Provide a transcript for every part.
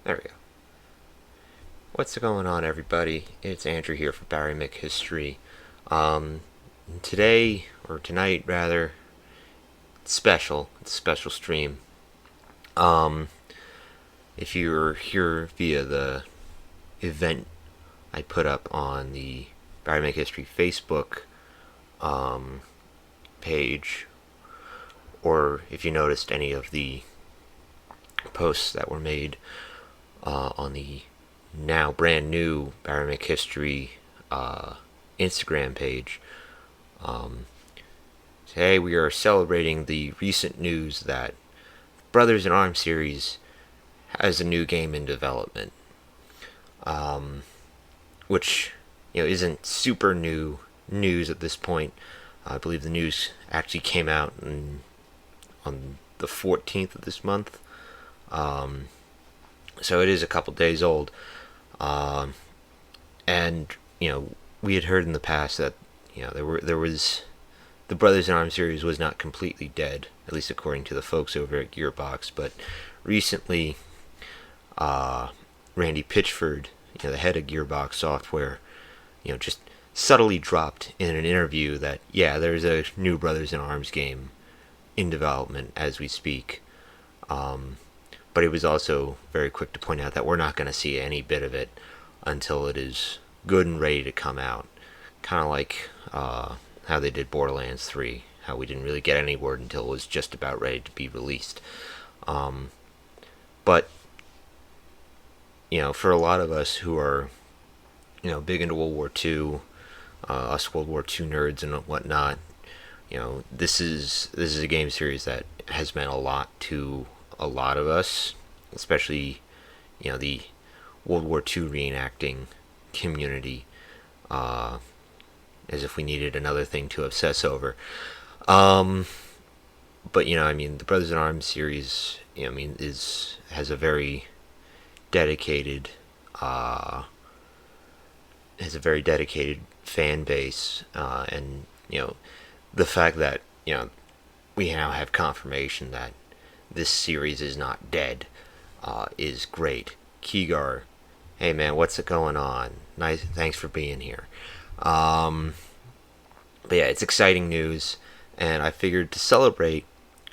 There we go. What's going on, everybody? It's Andrew here for Barry McHistory. Um, Today, or tonight rather, it's special. It's a special stream. Um, if you're here via the event I put up on the Barry McHistory Facebook um, page, or if you noticed any of the posts that were made on the now brand new Barry McHistory Instagram page. Um, Today we are celebrating the recent news that Brothers in Arms series has a new game in development, um, which isn't super new news at this point. I believe the news actually came out on the 14th of this month, so it is a couple days old. Um, and we had heard in the past that there was the Brothers in Arms series was not completely dead, at least according to the folks over at Gearbox. But recently, Randy Pitchford, the head of Gearbox Software, just subtly dropped in an interview that there's a new Brothers in Arms game in development as we speak. But he was also very quick to point out that we're not going to see any bit of it until it is good and ready to come out. Kind of like how they did Borderlands 3, how we didn't really get any word until it was just about ready to be released. But, for a lot of us who are, big into World War II, us World War II nerds and whatnot, this is a game series that has meant a lot to a lot of us, especially, the World War II reenacting community, as if we needed another thing to obsess over. But the Brothers in Arms series, has a very dedicated, fan base, and the fact that we now have confirmation that this series is not dead, is great. Keegar, hey man, what's going on? Nice, thanks for being here. But yeah, it's exciting news, and I figured to celebrate,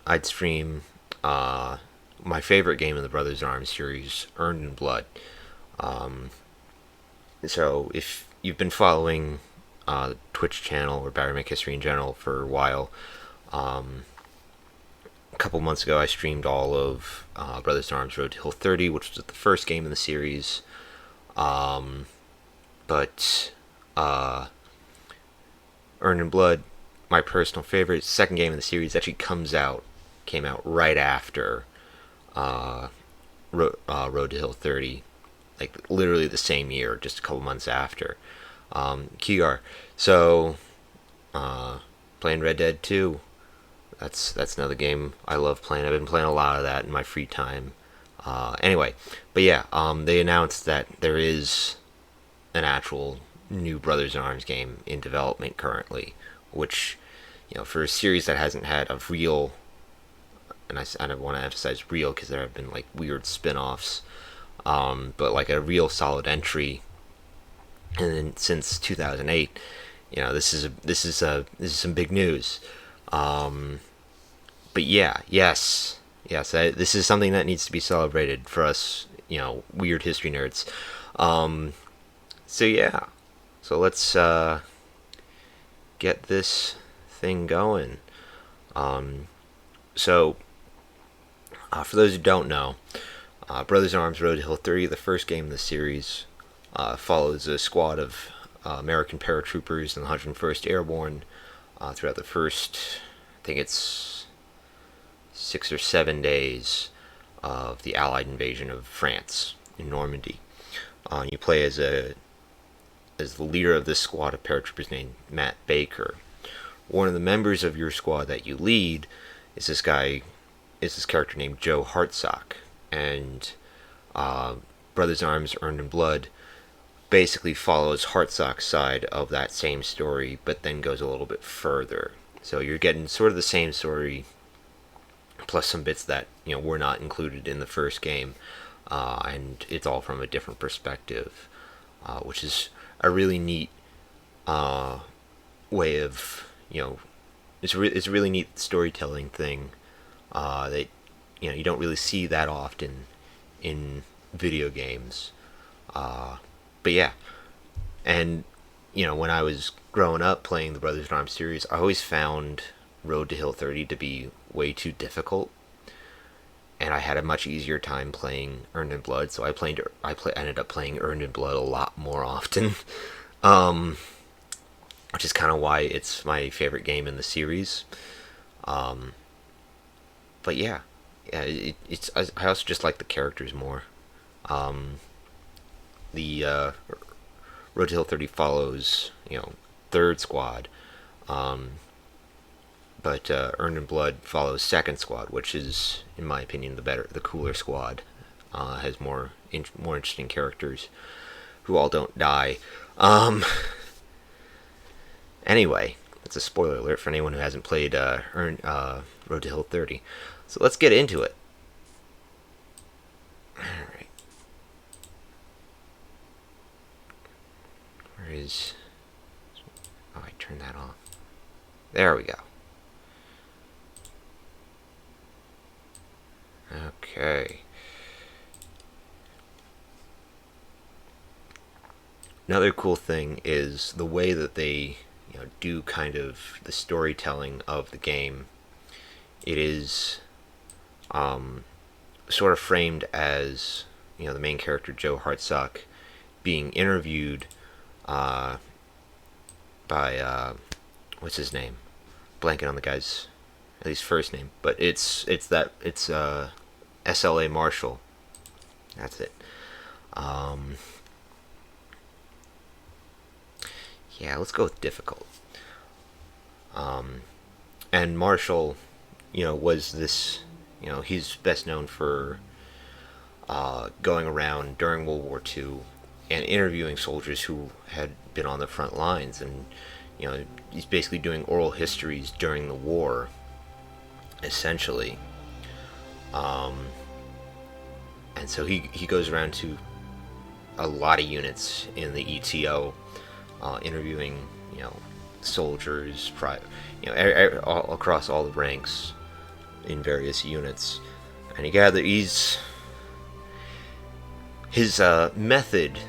I'd stream my favorite game in the Brothers in Arms series, Earned in Blood. So if you've been following the Twitch channel or Barry McHistory in general for a while, a couple months ago I streamed all of Brothers in Arms Road to Hill 30, which was the first game in the series. But Earned in Blood, my personal favorite, second game in the series, actually came out right after Road to Hill 30, like literally the same year, just a couple months after. Keegar, so playing Red Dead 2. That's another game I love playing. I've been playing a lot of that in my free time. Anyway, but they announced that there is an actual new Brothers in Arms game in development currently, which, for a series that hasn't had a real, and I want to emphasize real because there have been like weird spin-offs, but like a real solid entry, and then since 2008, this is some big news. But yes, this is something that needs to be celebrated for us, weird history nerds. So let's get this thing going. For those who don't know, Brothers in Arms Road to Hill 30, the first game in the series, follows a squad of American paratroopers in the 101st Airborne throughout the first, I think it's 6 or 7 days of the Allied invasion of France in Normandy. You play as the leader of this squad of paratroopers named Matt Baker. One of the members of your squad that you lead is this character named Joe Hartsock, and Brothers in Arms Earned in Blood basically follows Hartsock's side of that same story, but then goes a little bit further. So you're getting sort of the same story, plus some bits that were not included in the first game. and it's all from a different perspective, which is a really neat way of, it's a really neat storytelling thing that you don't really see that often in video games. But yeah, and when I was growing up playing the Brothers in Arms series, I always found Road to Hill 30 to be way too difficult, and I had a much easier time playing Earned in Blood. So ended up playing Earned in Blood a lot more often, um, which is kind of why it's my favorite game in the series. Um, but yeah, it's I also just like the characters more. Um, the Road to Hill 30 follows Third Squad, um, but Earned in Blood follows Second Squad, which is, in my opinion, the cooler squad. Has more interesting characters who all don't die. Anyway, that's a spoiler alert for anyone who hasn't played Road to Hill 30. So let's get into it. Alright. Where is... Oh, I turned that off. There we go. Okay. Another cool thing is the way that they do kind of the storytelling of the game. It is sort of framed as the main character Joe Hartsock being interviewed by what's his name? Blanking on the guy's at least first name, but it's SLA Marshall. That's it. Yeah, let's go with difficult. And Marshall, was this, he's best known for going around during World War II and interviewing soldiers who had been on the front lines, and he's basically doing oral histories during the war, essentially. And so he goes around to a lot of units in the ETO, interviewing soldiers, all across all the ranks in various units, and his method,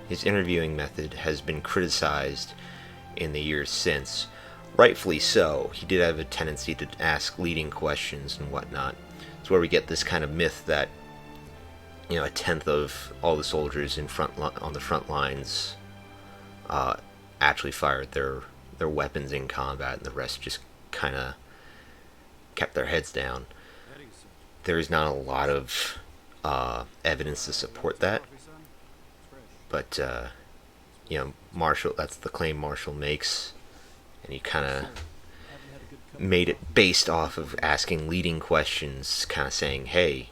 his interviewing method, has been criticized in the years since. Rightfully so. He did have a tendency to ask leading questions and whatnot. It's where we get this kind of myth that a tenth of all the soldiers on the front lines actually fired their weapons in combat, and the rest just kind of kept their heads down. There is not a lot of evidence to support that, but Marshall, that's the claim Marshall makes, and he kind of made it based off of asking leading questions, kind of saying, "Hey,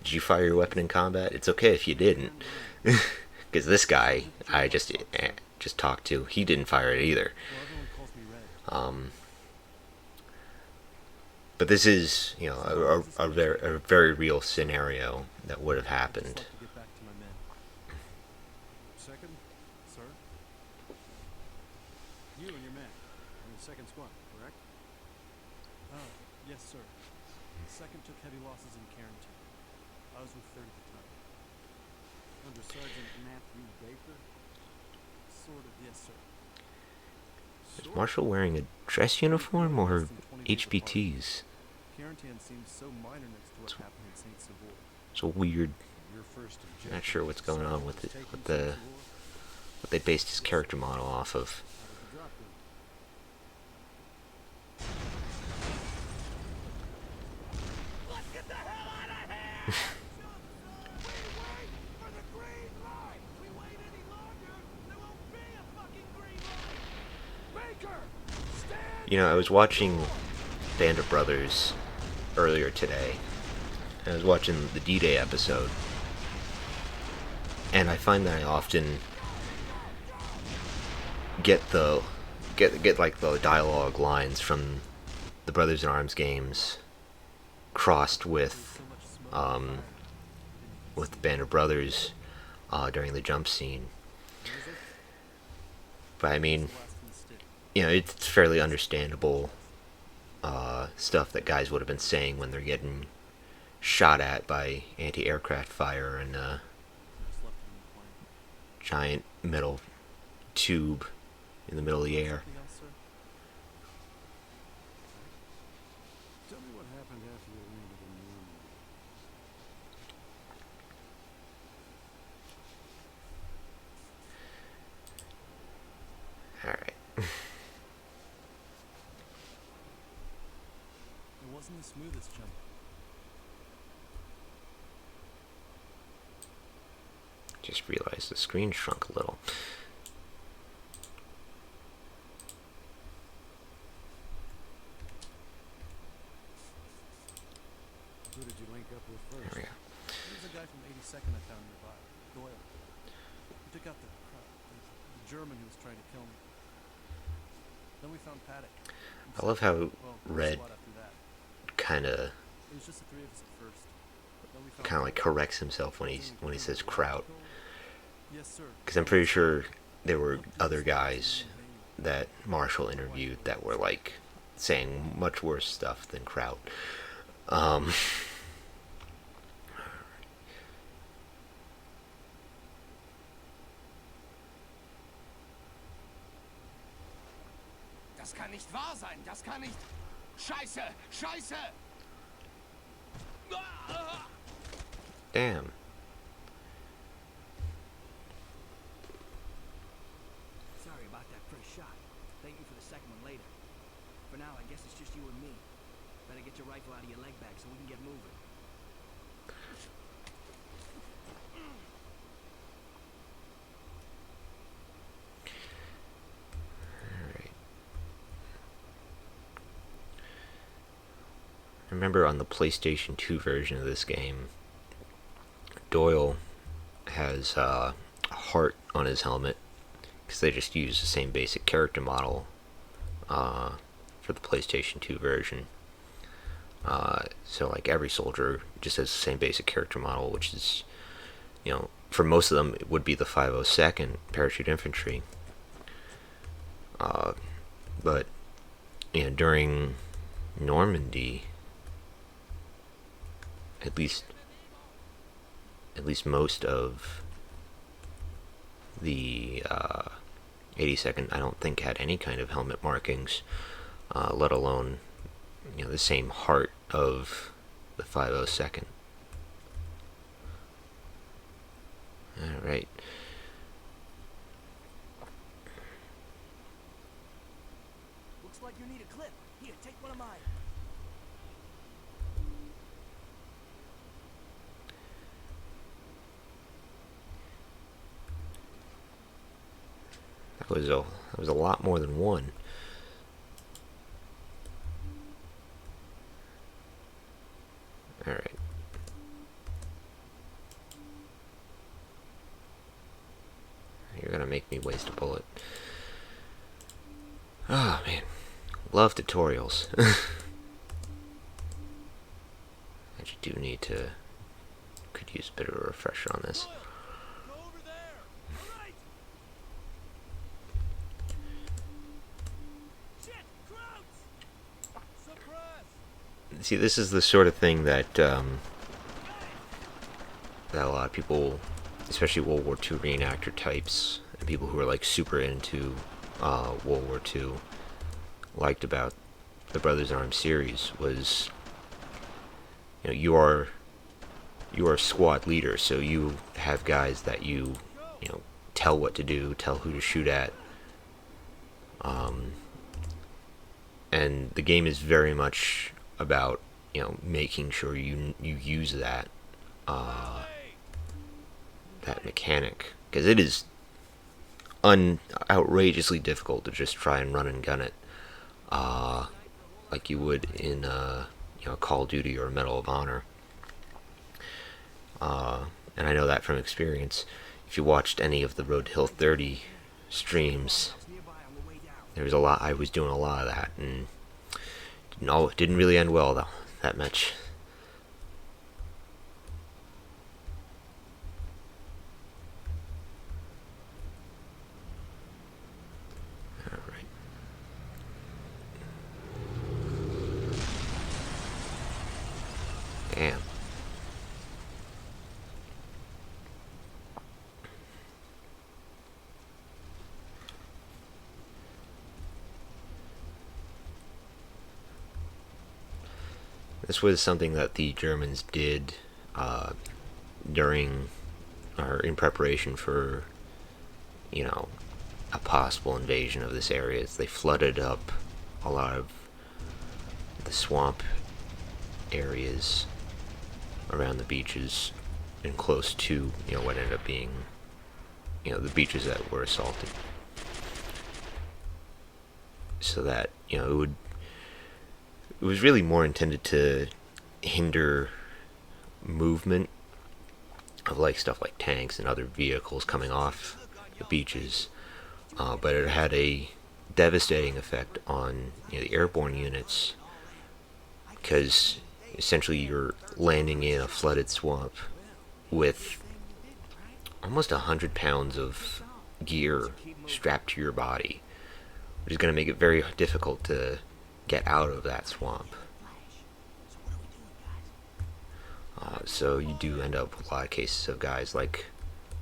did you fire your weapon in combat? It's okay if you didn't," because this guy I just talked to, he didn't fire it either. But this is, a very real scenario that would have happened. Second, sir? You and your men are in the second squad, correct? Oh, yes, sir. The second took heavy losses in Carrington. I was with 3rd at the time. Under Sergeant Matthew Baker? Sort of, yes, sir. Is Marshall wearing a dress uniform or HBTs? Carrington seems so minor next to what happened in St. Savoy. It's a weird. I'm not sure what's going on with it. What they based his character model off of. Let's get the hell out of here! We wait for the green light! We wait any longer, there won't be a fucking green light! Baker! Stand! I was watching Band of Brothers earlier today. I was watching the D-Day episode, and I find that I often get like the dialogue lines from the Brothers in Arms games crossed with with the band of brothers during the jump scene. What is it? But I mean, It's the last in the stick. it's fairly understandable stuff that guys would have been saying when they're getting shot at by anti-aircraft fire and a I just left it in the plane. giant metal tube in the middle of the air. Something else, sir? Tell me what happened after you landed in Normandy. Alright. It wasn't the smoothest jump. Just realized the screen shrunk a little. Who did you link up with There first? we go. There was a guy from 82nd I found nearby, Doyle. He took out the German who was trying to kill me. Then we found Paddock. I love how Well, Red SWAT after that. kind of It was just the three of us at first. Then we found kind of like corrects himself when he says Kraut, Yes, sir. because I'm pretty sure there were other guys that Marshall interviewed that were like saying much worse stuff than Kraut. Um, Das kann nicht wahr sein. Das kann nicht. Scheiße! Scheiße! Ah! damn. Sorry about that first shot. Thank you for the second one later. For now, I guess it's just you and me. Better get your rifle out of your leg bag so we can get moving. Alright. I remember on the PlayStation 2 version of this game, Doyle has a heart on his helmet because they just use the same basic character model for the PlayStation 2 version. So like every soldier just has the same basic character model, which is, for most of them it would be the 502nd Parachute Infantry. But during Normandy, at least most of the 82nd, I don't think had any kind of helmet markings, let alone the same heart of the 502nd. All right. Looks like you need a clip. Here, take one of mine. That was a lot more than one. All right. You're gonna make me waste a bullet. Oh man, love tutorials. I just do need to. Could use a bit of a refresher on this. Doyle, go over there. All right. Shit! Krauts! Suppress! See, this is the sort of thing that that a lot of people, especially World War II reenactor types, and people who are like super into World War II, liked about the Brothers in Arms series was, you are a squad leader, so you have guys that you tell what to do, tell who to shoot at, and the game is very much about making sure you use that that mechanic, because it is outrageously difficult to just try and run and gun it like you would in Call of Duty or Medal of Honor. And I know that from experience. If you watched any of the Road to Hill 30 streams, Nearby on the way down. there was a lot. I was doing a lot of that, and didn't really end well though. That much. This was something that the Germans did during or in preparation for, you know, a possible invasion of this area. They flooded up a lot of the swamp areas around the beaches and close to, what ended up being, the beaches that were assaulted. So that, it was really more intended to hinder movement of like stuff like tanks and other vehicles coming off the beaches, but it had a devastating effect on the airborne units, because essentially you're landing in a flooded swamp with almost 100 pounds of gear strapped to your body, which is going to make it very difficult to get out of that swamp. So you do end up with a lot of cases of guys like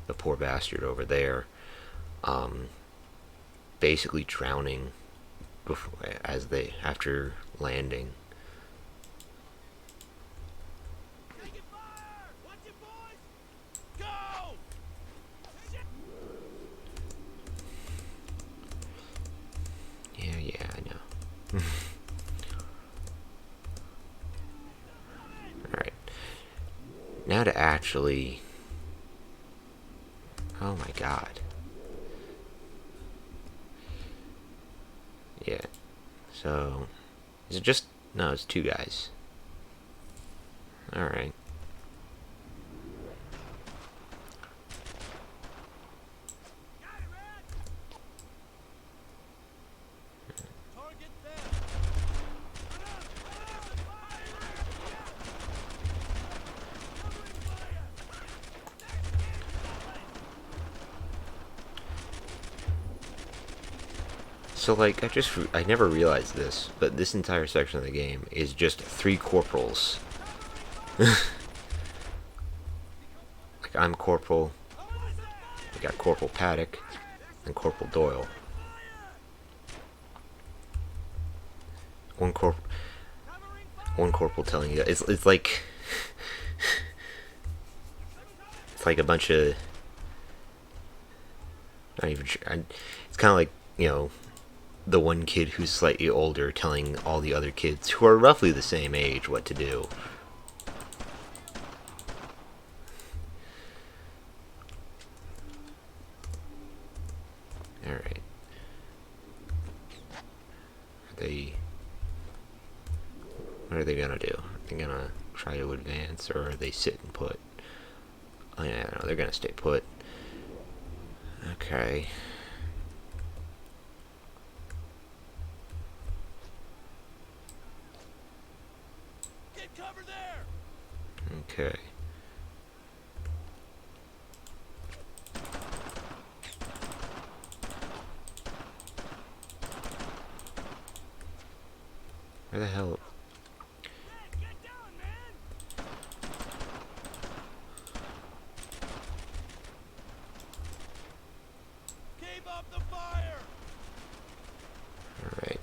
the poor bastard over there, basically drowning after landing. Taking fire! Watch it, boys! Go! Yeah, I know. Alright. Now to actually... Oh my god. Yeah. So... Is it just... No, it's two guys. Alright. Got it, Red! Target them! So, like, I never realized this, but this entire section of the game is just 3 corporals. Like, I'm Corporal, we got Corporal Paddock, and Corporal Doyle. One corporal telling you, it's like, it's like a bunch of, not even sure, it's kind of like, the one kid who's slightly older telling all the other kids who are roughly the same age what to do. Alright. What are they gonna do? Are they gonna try to advance, or are they sit and put? Oh yeah, no, they're gonna stay put. Okay. Get cover there! Okay. Where the hell? Red, get down, man! Keep up the fire! Alright.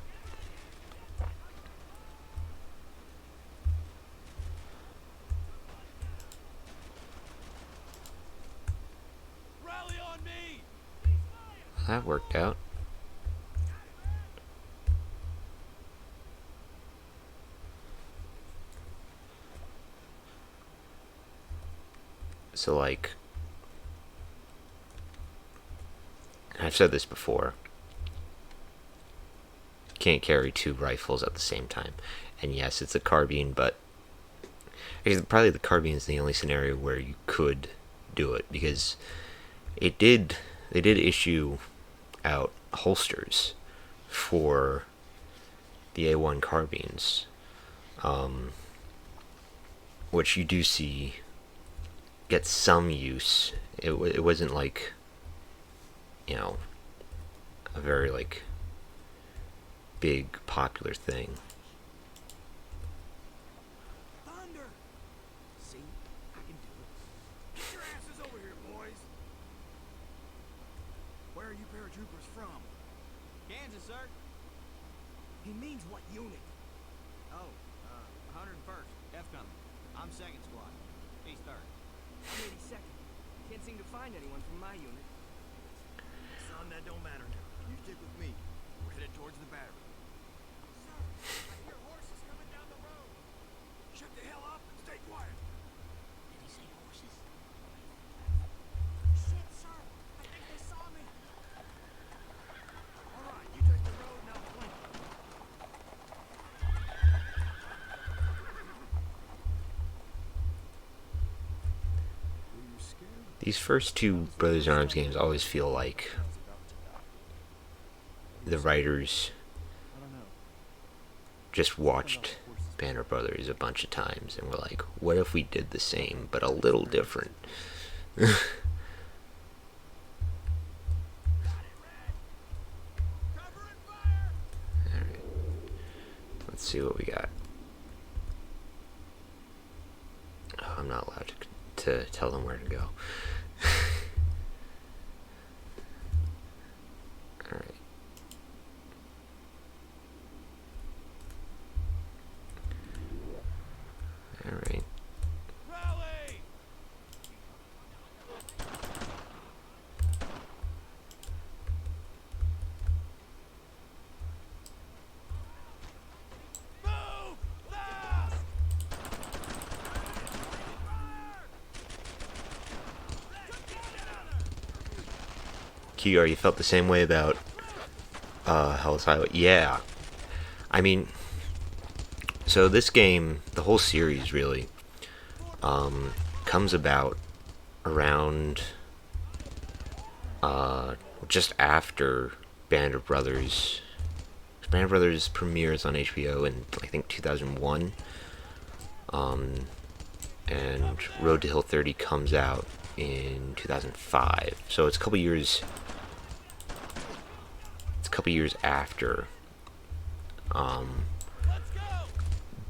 Rally on me! That worked out. So, like, I've said this before, can't carry 2 rifles at the same time. And yes, it's a carbine, but probably the carbine is the only scenario where you could do it, because they did issue out holsters for the A1 carbines, which you do see get some use. It wasn't like, a very like big popular thing. Thunder! See? I can do it. Get your asses over here, boys! Where are you paratroopers from? Kansas, sir. He means what unit? Oh, 101st. F Company. I'm second squad. He's third. I'm 82nd. Can't seem to find anyone from my unit. Son, that don't matter now. You stick with me. We're headed towards the battery. Sir, I hear horses coming down the road. Shut the hell up and stay quiet. Did he say horses? Shit, sir. I think they saw me. All right, you take the road and I'll flank. Were you scared? These first two Brothers in Arms games always feel like the writers I don't know. just watched Band of Brothers a bunch of times and were like, what if we did the same but a little different? Cover and fire! Alright. Let's see what we got. Oh, I'm not allowed to tell them where to go. Alright. Alright. Rally! Move! Left! QR, you felt the same way about Hell's Highway? Yeah. I mean, so this game, the whole series really, comes about around just after Band of Brothers. Band of Brothers premieres on HBO in, I think, 2001. And Road to Hill 30 comes out in 2005. So it's a couple years. It's a couple years after.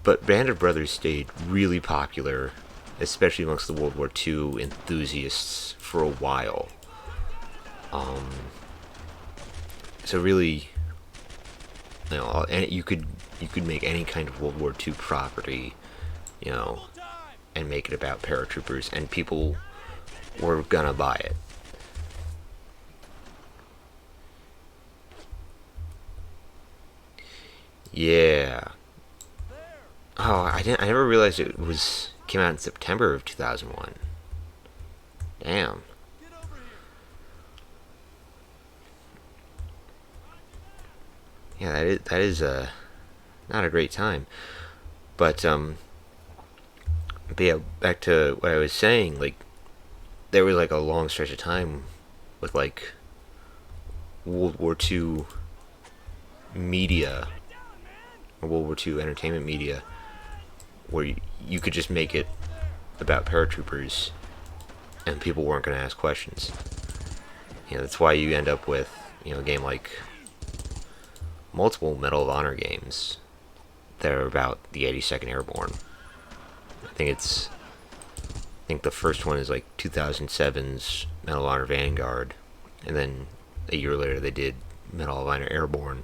But Band of Brothers stayed really popular, especially amongst the World War II enthusiasts, for a while. So really, you know, and you could make any kind of World War II property, you know, and make it about paratroopers, and people were gonna buy it. Yeah. Oh, I never realized it came out in September of 2001. Damn. Get over here! Yeah, that is not a great time. But yeah, back to what I was saying, like there was like a long stretch of time with like World War II media or World War II entertainment media where you could just make it about paratroopers and people weren't going to ask questions. You know, that's why you end up with, you know, a game like multiple Medal of Honor games that are about the 82nd Airborne. I think the first one is like 2007's Medal of Honor Vanguard, and then a year later they did Medal of Honor Airborne,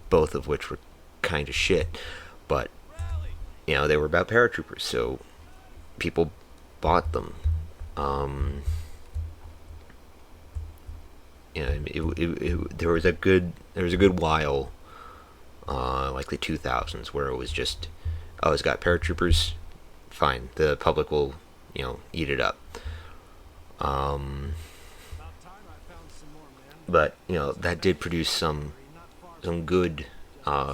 both of which were kind of shit, but you know, they were about paratroopers, so people bought them. You know, there was a good while, like the 2000s, where it was just, oh, it's got paratroopers, fine, the public will, you know, eat it up. About time I found some more, man. But you know, that did produce some good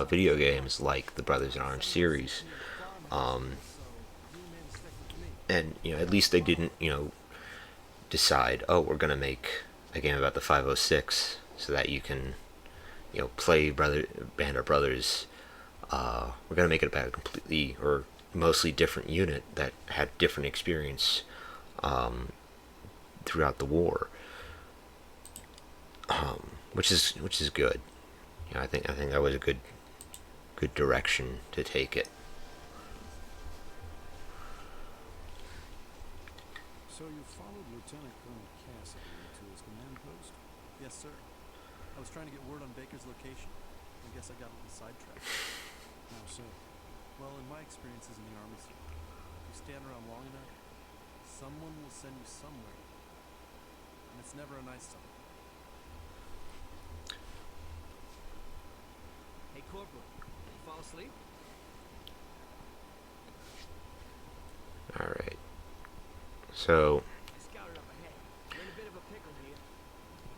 video games like the Brothers in Arms series, and you know, at least they didn't, you know, decide, oh, we're gonna make a game about the 506 so that you can, you know, play Band of Brothers. We're gonna make it about a completely or mostly different unit that had different experience throughout the war, which is good. You know, I think that was a good direction to take it. So you followed Lieutenant Colonel Cassidy to his command post? Yes, sir. I was trying to get word on Baker's location. I guess I got a little sidetracked. How so? Well, in my experiences in the army, sir, if you stand around long enough, someone will send you somewhere. And it's never a nice something. Hey, Corporal, you fall asleep? Alright. So, I scouted up ahead. We're in a bit of a pickle here.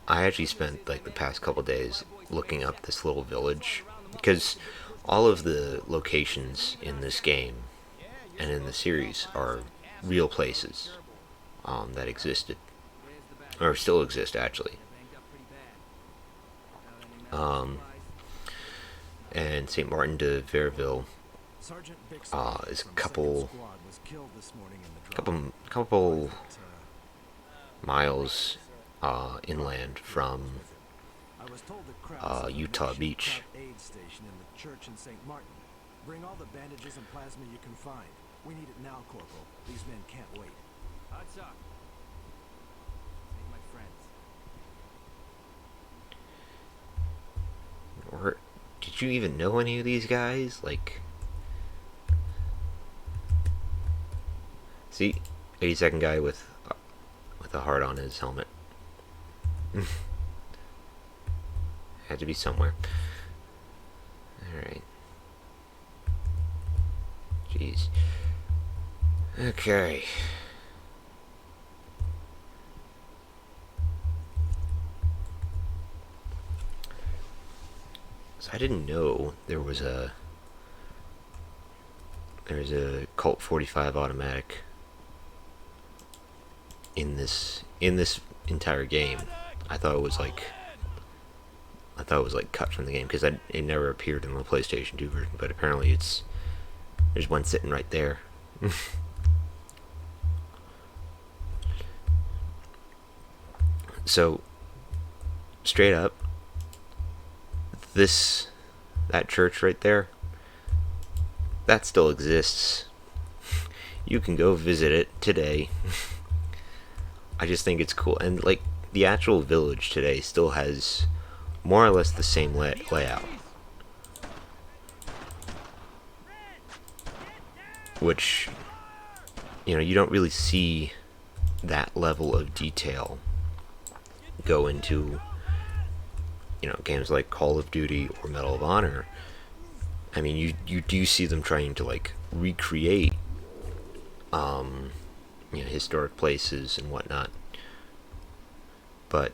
I actually spent like the past couple days looking up this little village because all of the locations in this game and in the series are real places that existed Where's the bad or still exist actually. They're banged up pretty bad. Got any medical Um, supplies? and St. Martin de Verville Sergeant Bixby is a from couple Second Squad was killed this morning in the drop. couple But, miles inland from I was told that Krauts have a Utah makeshift Beach. Kraut aid station in the church in St. Martin. Bring all the bandages and plasma you can find. We need it now, Corporal. These men can't wait. Odds are. Take my friends. Or did you even know any of these guys? Like, see, 82nd guy with a heart on his helmet. Had to be somewhere. All right. Jeez. Okay. So I didn't know there's a Colt 45 automatic in this entire game. I thought it was like cut from the game because it never appeared in the PlayStation 2 version, but apparently there's one sitting right there. So straight up, that church right there, that still exists. You can go visit it today. I just think it's cool, and like the actual village today still has more or less the same layout, which, you know, you don't really see that level of detail go into, you know, games like Call of Duty or Medal of Honor. I mean, you do see them trying to like recreate you know, historic places and whatnot, but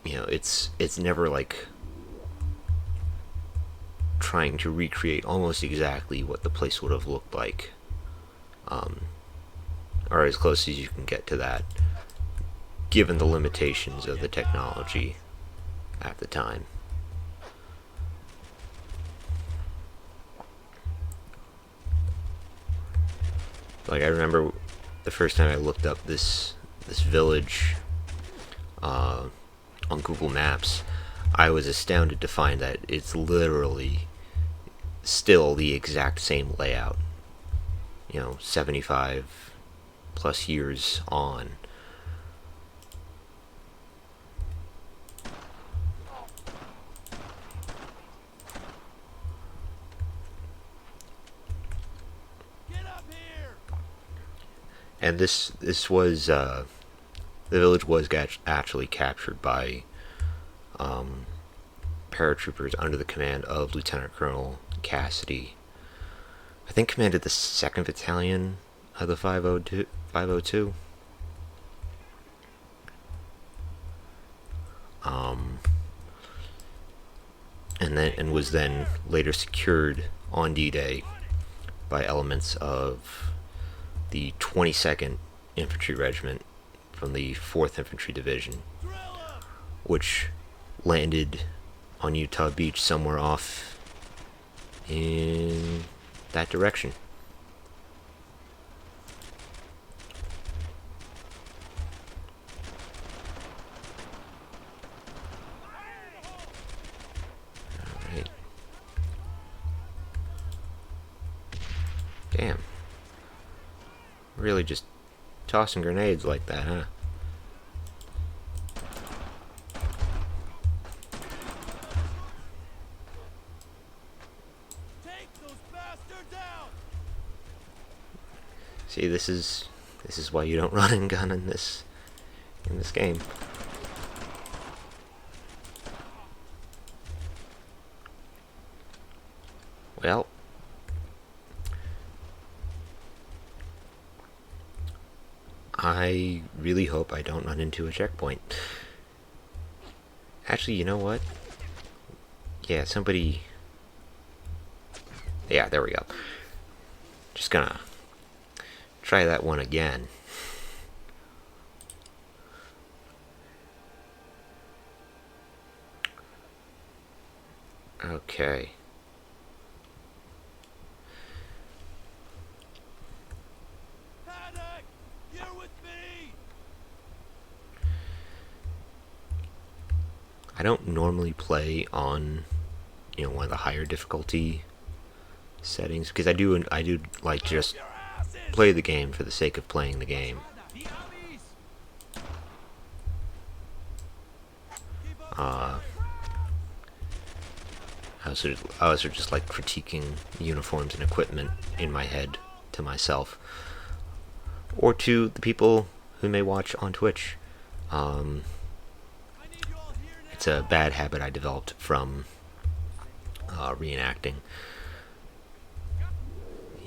you know, it's never like trying to recreate almost exactly what the place would have looked like, or as close as you can get to that, given the limitations of the technology at the time. Like, I remember the first time I looked up this village on Google Maps, I was astounded to find that it's literally still the exact same layout. You know, 75 plus years on. Get up here! And this was the village was actually captured by paratroopers under the command of Lieutenant Colonel Cassidy. I think commanded the 2nd Battalion of the 502. And was then later secured on D-Day by elements of the 22nd Infantry Regiment from the 4th Infantry Division, which landed on Utah Beach somewhere off in that direction. Alright. Damn. Really just tossing grenades like that, huh? down! See, this is why you don't run and gun in this game. Well, I really hope I don't run into a checkpoint. Actually, you know what? Yeah, somebody... Yeah, there we go. Just gonna try that one again. Okay. Paddock! You're with me! I don't normally play on, one of the higher difficulty settings because I do like just Your asses! play the game for the sake of playing the game. The alleys! Keep up Uh, I was just like critiquing uniforms and equipment in my head to myself, or to the people who may watch on Twitch. I need you all here now! It's a bad habit I developed from reenacting.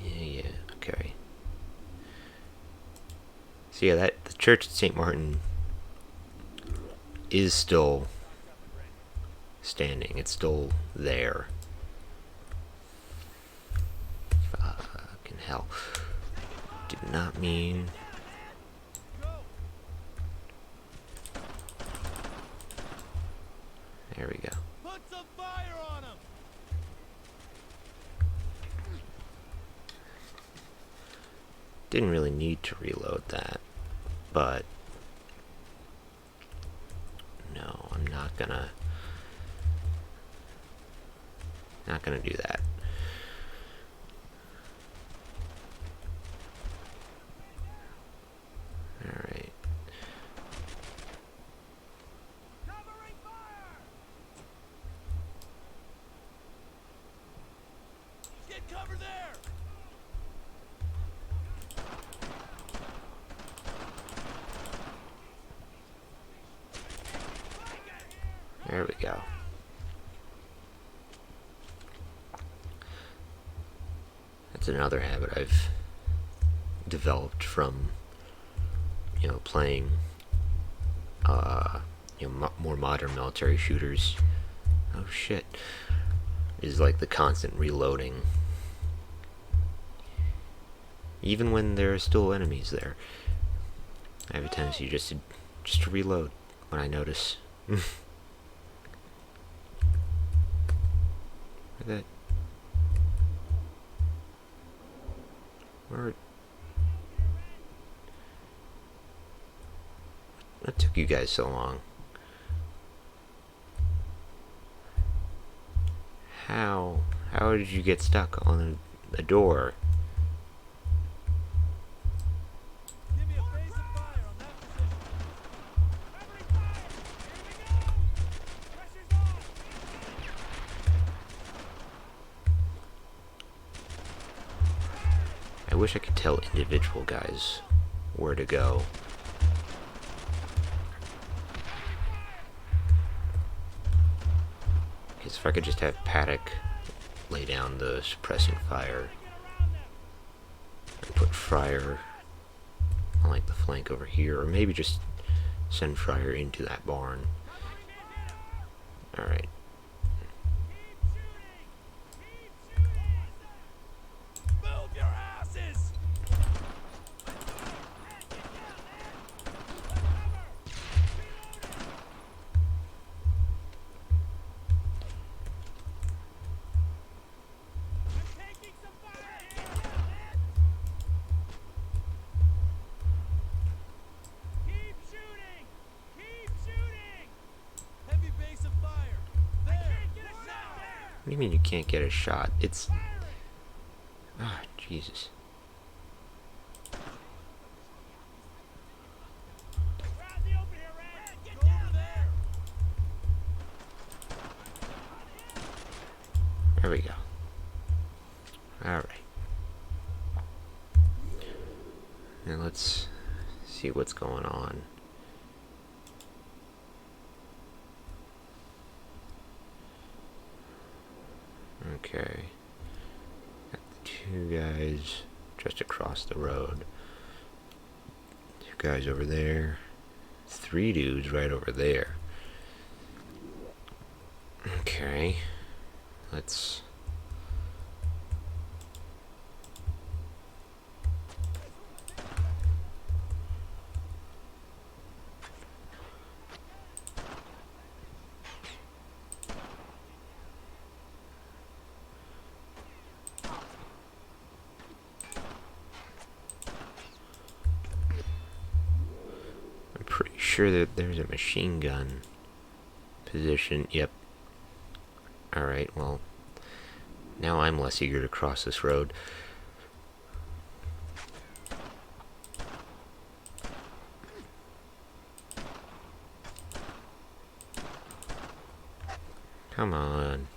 Yeah, okay. So yeah, the church at St. Martin is still standing. It's still there. Fucking hell. Did not mean... There we go. Put some fire on him! Didn't really need to reload that, but no, I'm not gonna do that. All right. Covering fire! Get cover there! There we go. That's another habit I've developed from, playing, more modern military shooters. Oh shit. Is like the constant reloading. Even when there are still enemies there. I have a tendency just to reload when I notice. That where what took you guys so long? How did you get stuck on the door? Give me a phase of fire on that position. Covering fire! Here we go! Pressure's on! I wish I could tell individual guys where to go. Because if I could just have Paddock lay down the suppressing fire and put Fryer on like the flank over here, or maybe just send Fryer into that barn. Alright. Move your asses! I'm taking some fire here! Keep shooting! Keep shooting! Heavy base of fire! There! I can't get a shot there! What do you mean you can't get a shot? It's... Ah, Jesus. We're out in the open here, Red! Get down there! There we go. Alright. And let's see what's going on. Okay. Got the two guys just across the road. Two guys over there. Three dudes right over there. Okay. Let's... I'm pretty sure that there's a machine gun position. Yep. Alright, well, now I'm less eager to cross this road. Come on.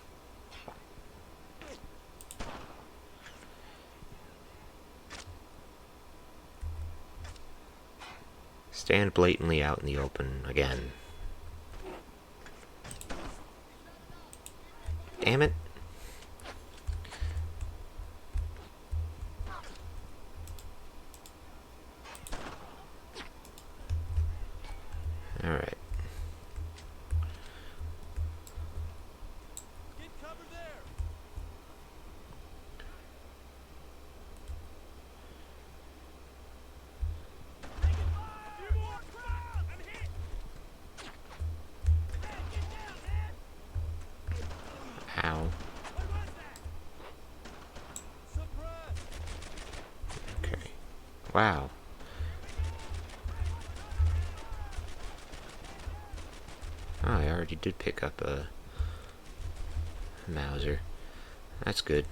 Stand blatantly out in the open again. Damn it. Alright. Get cover there. Taking fire. A few more. Come on. I'm hit. Man, get down, man. Ow. What was that? Suppress. Okay. Wow. Oh, I already did pick up a Mauser. That's good.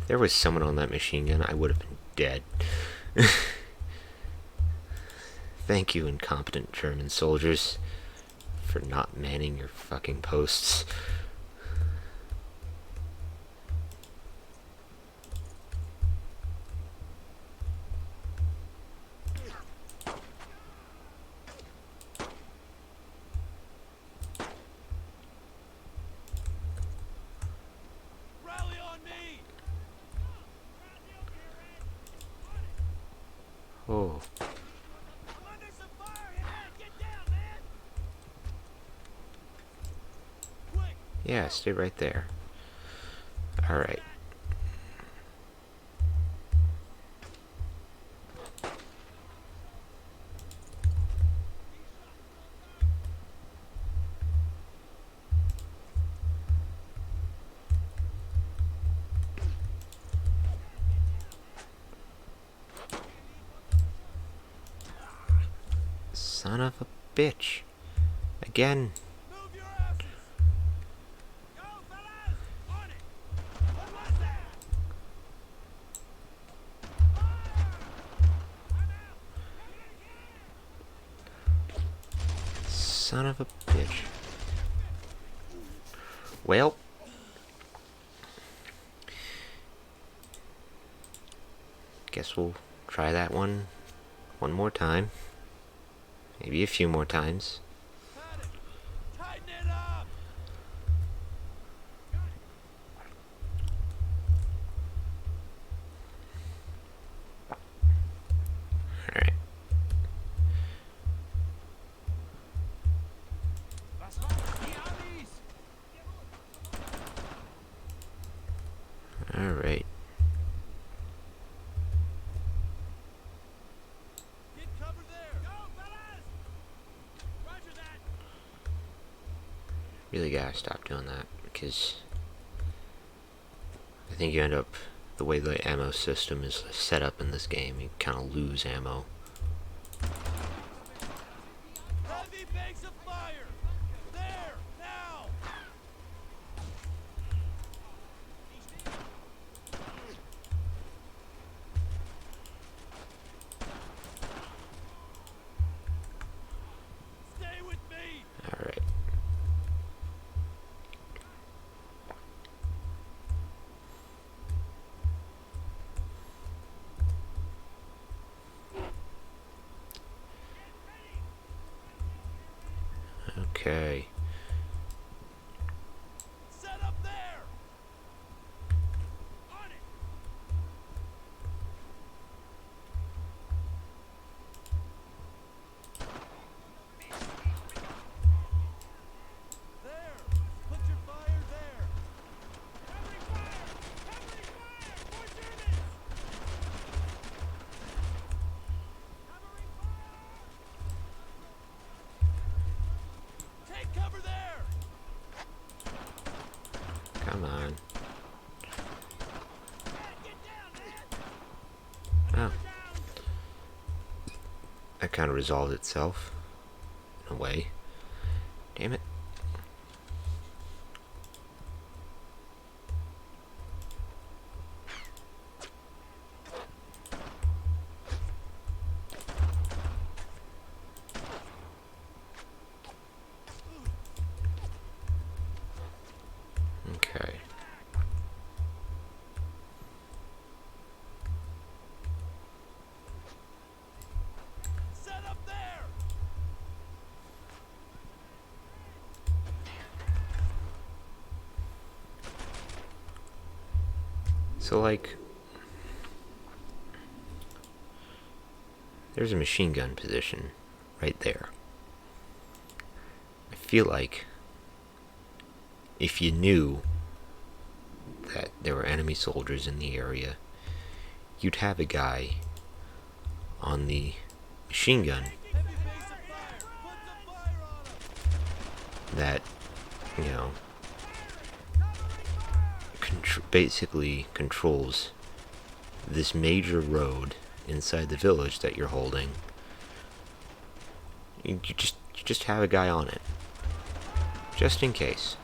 If there was someone on that machine gun, I would have been dead. Thank you, incompetent German soldiers, for not manning your fucking posts. Rally on me. Oh, I'm under some fire here. Get down, man. Quick. yeah, stay right there. Alright. Son of a bitch. Again. Move your asses. Go, fellas. On it. What was that? Fire. I'm out. Son of a bitch. Well. Guess we'll try that one more time. Maybe a few more times. Had it. Tighten it up. Alright. Was war die Amis? Alright. Get cover there. Go, fellas. Roger that. Really gotta stop doing that, because I think you end up, the way the ammo system is set up in this game, you kind of lose ammo. Heavy banks of fire. There. Now. Okay. Set up there. On it. There. Put your fire there. Covering fire. Covering fire. More Germans. Covering fire. Take cover there. Come on. Get down, man. Oh. That kind of resolved itself. In a way. Damn it. Okay. Set up there. So, like, there's a machine gun position right there. I feel like if you knew that there were enemy soldiers in the area, you'd have a guy on the machine gun Heavy base of fire. Put the fire on them. that, you know, basically controls this major road inside the village that you're holding. You just have a guy on it, just in case.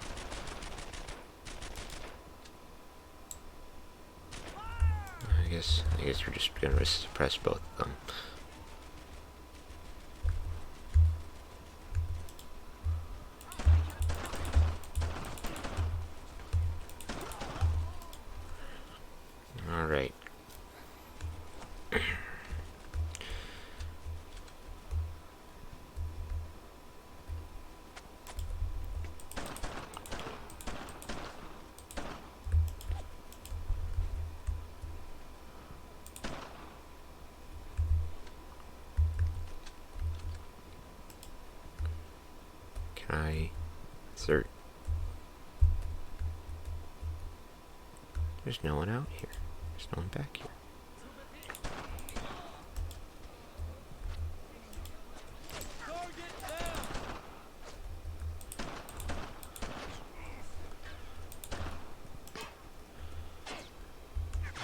I guess we're just gonna suppress both of them. All right. Can I insert? There's no one out here. There's no one back here. Target them.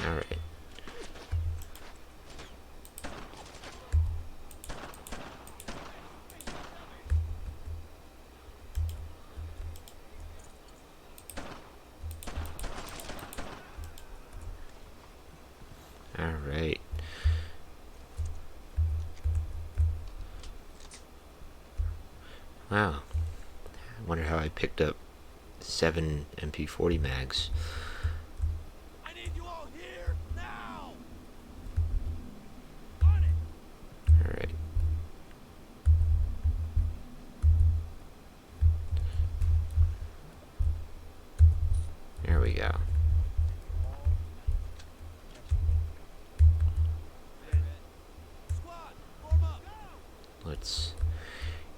All right. All right. Wow. I wonder how I picked up 7 MP40 mags. I need you all here now. On it. All right. There we go. Squad, form up. Let's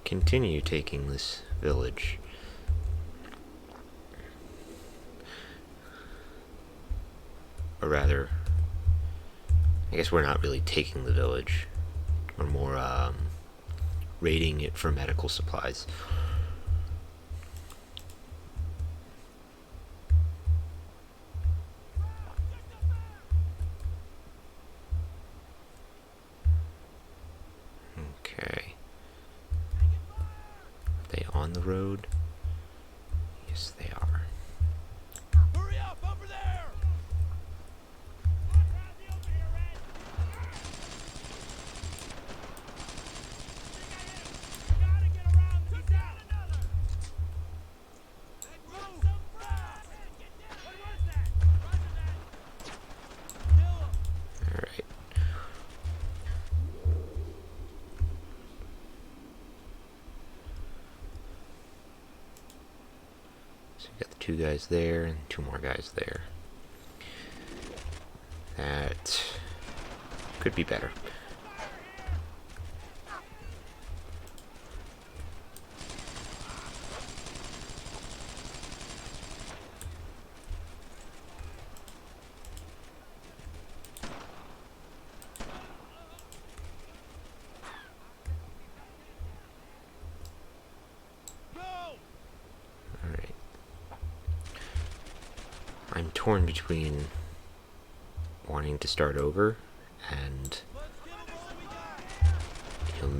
continue taking this village. Or rather, I guess we're not really taking the village. We're more raiding it for medical supplies. Okay. Are they on the road? Yes, they are. Hurry up over there. Gotta get around. Took down another. Move. What was that? Roger that. Kill him. All right. 2 guys there and 2 more guys there. That could be better. Alright. I'm torn between wanting to start over and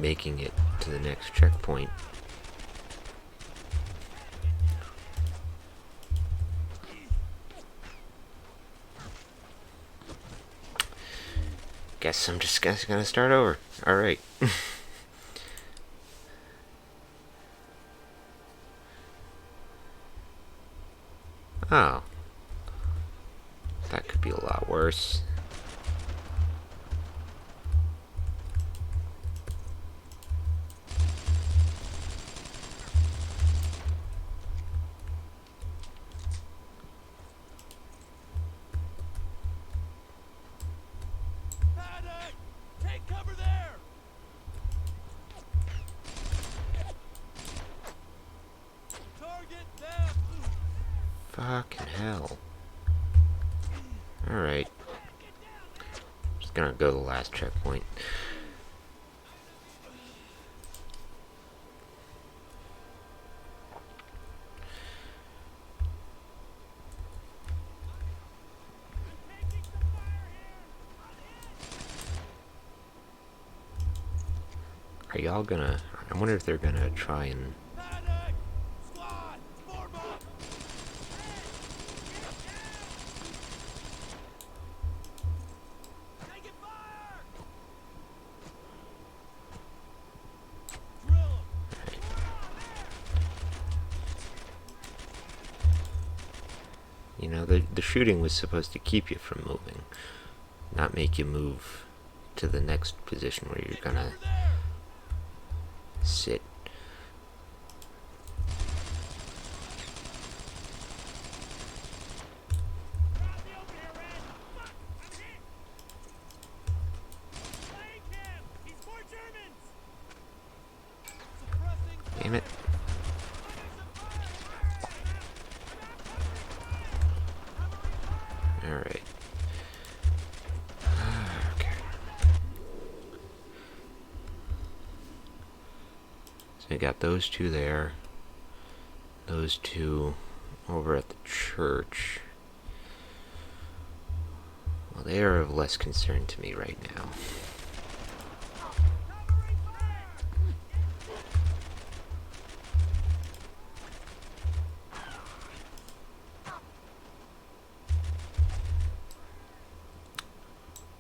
making it to the next checkpoint. Guess I'm just gonna start over. Alright. Oh. That could be a lot worse. Paddock! Take cover there! Target them! Fucking hell. Alright. Just gonna go to the last checkpoint. Are y'all gonna... I wonder if they're gonna try and... Paddock! Squad! Form up! Taking fire! Drill 'em! You know, the shooting was supposed to keep you from moving, not make you move to the next position where you're gonna Over there! sit. Damn it. Alright. Okay. So we got those 2 there. Those 2 over at the church. Well, they are of less concern to me right now.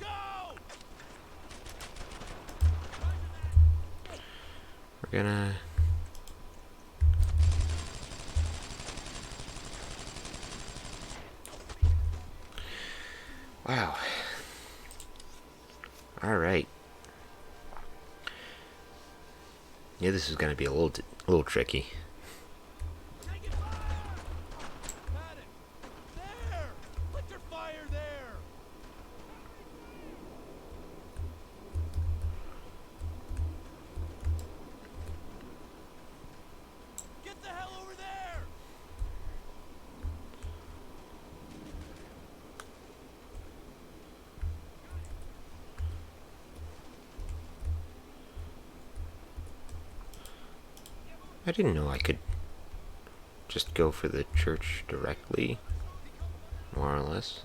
Go! We're gonna... Wow. Alright. Yeah, this is gonna be a little tricky. Taking fire! Paddock! There! Put your fire there! Get the hell over there! I didn't know I could just go for the church directly, more or less.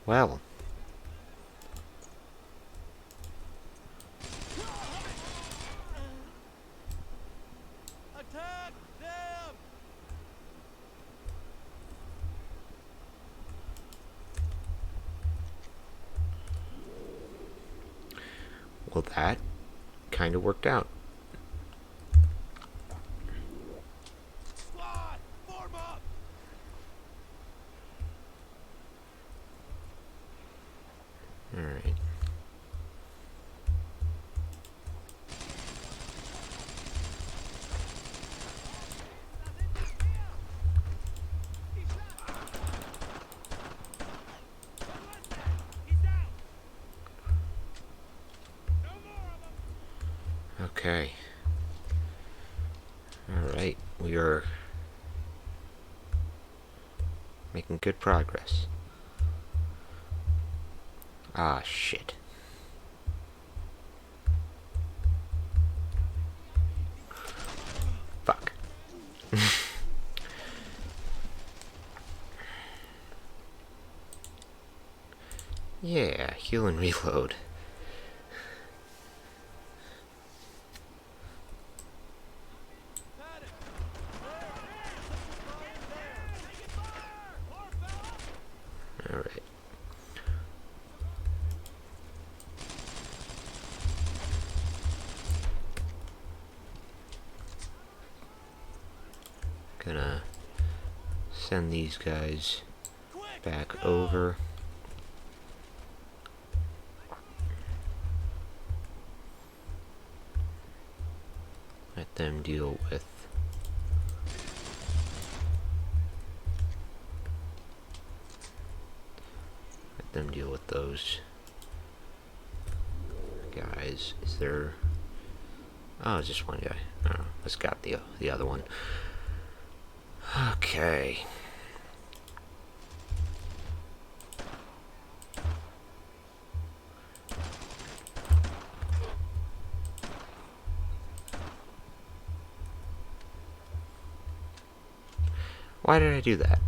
Well, Attack them! well, that kind of worked out. Squad, form up! Alright. He's down! No more of them! Okay. Alright, we are making good progress. Ah, shit. Fuck. Yeah, heal and reload. Panic! There! Alright. Gonna send these guys Quick! back go! over. Let them deal with those guys. Is there? Oh, it's just one guy. Oh, let's got the other one. Okay. Why did I do that?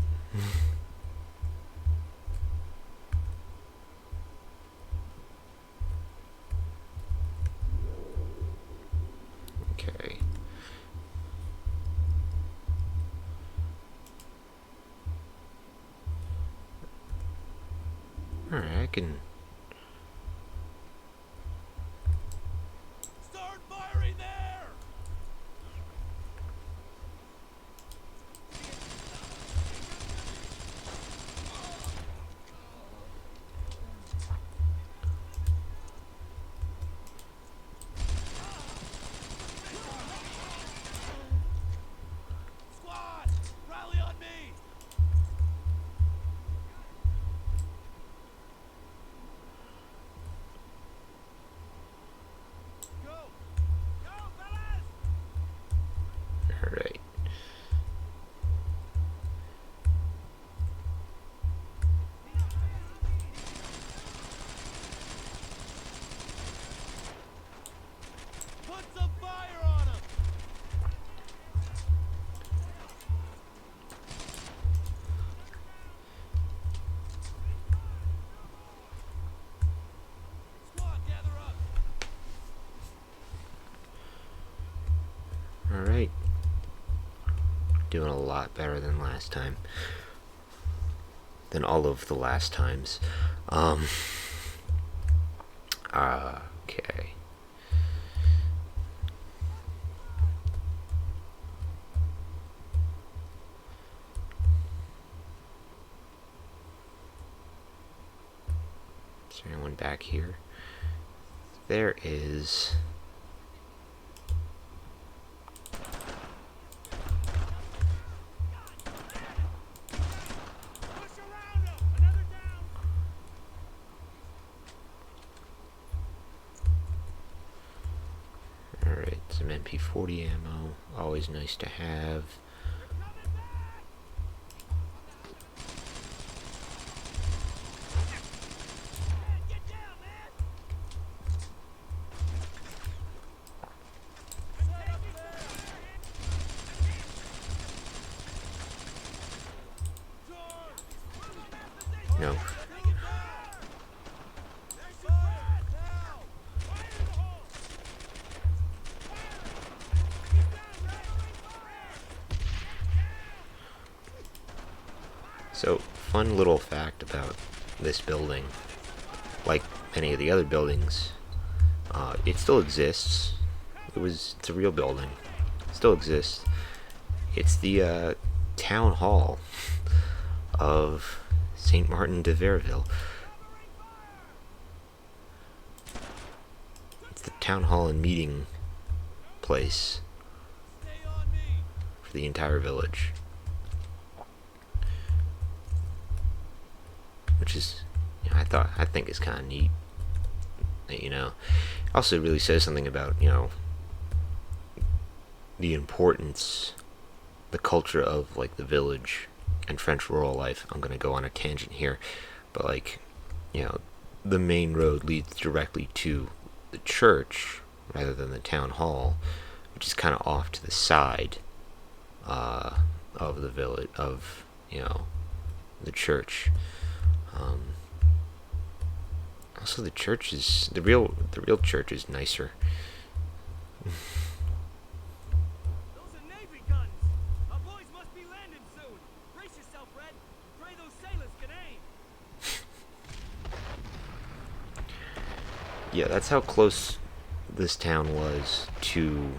Okay. Alright, I can... Start firing there! Squad, rally on me! Go! Go, fellas! Alright. Put some fire on him! Squad, gather up! Alright. Doing a lot better than last time. Than all of the last times. Okay. Is there anyone back here? There is. Push around him! Another down! Alright, some MP40 ammo. Always nice to have. Coming back! Man, get down, man! Set up there! George! No. Take it back! So, fun little fact about this building, like many of the other buildings, it still exists. It's a real building. It still exists. It's the town hall of Saint Martin de Verville. It's the town hall and meeting place Stay on me. for the entire village, which is, I think is kind of neat. Also really says something about the importance, the culture of like the village and French rural life. I'm gonna go on a tangent here, but the main road leads directly to the church rather than the town hall, which is kind of off to the side of the village, of the church. Also, the church is the real church is nicer. Those are Navy guns. Our boys must be landing soon. Brace yourself, Red. Pray those sailors can aim. Yeah, that's how close this town was to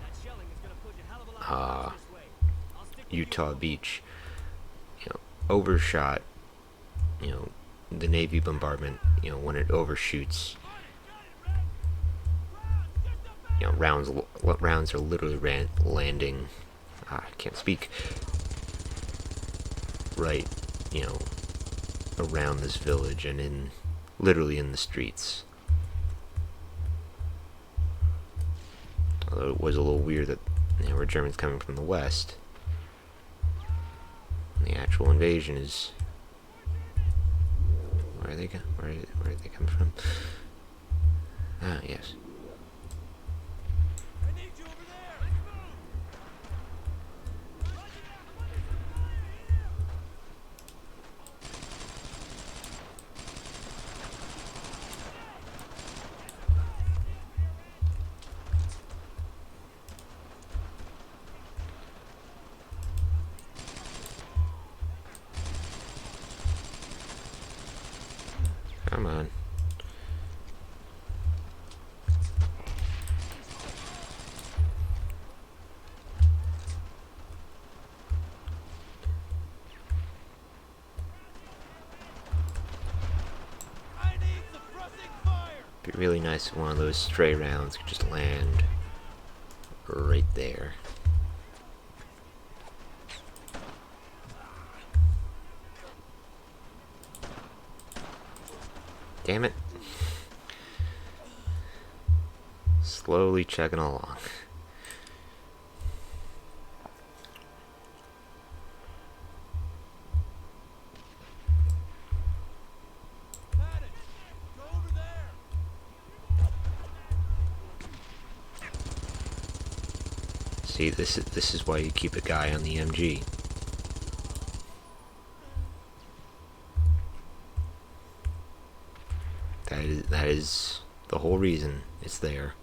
That shelling is gonna push a hell of a lot of this way. I'll stick with you. Utah Beach. Overshot. The Navy bombardment. When it overshoots. Rounds are literally landing. I can't speak. Right, around this village and literally in the streets. Although it was a little weird that there were Germans coming from the west. And the actual invasion is. Where are they coming from? Ah, yes. I need you over there. Let's move. Roger that. I'm under some fire here. Come on. I need suppressing fire. Be really nice if one of those stray rounds could just land right there. Damn it. Slowly chugging along. Paddock, go over there. See, this is why you keep a guy on the MG. That is the whole reason it's there.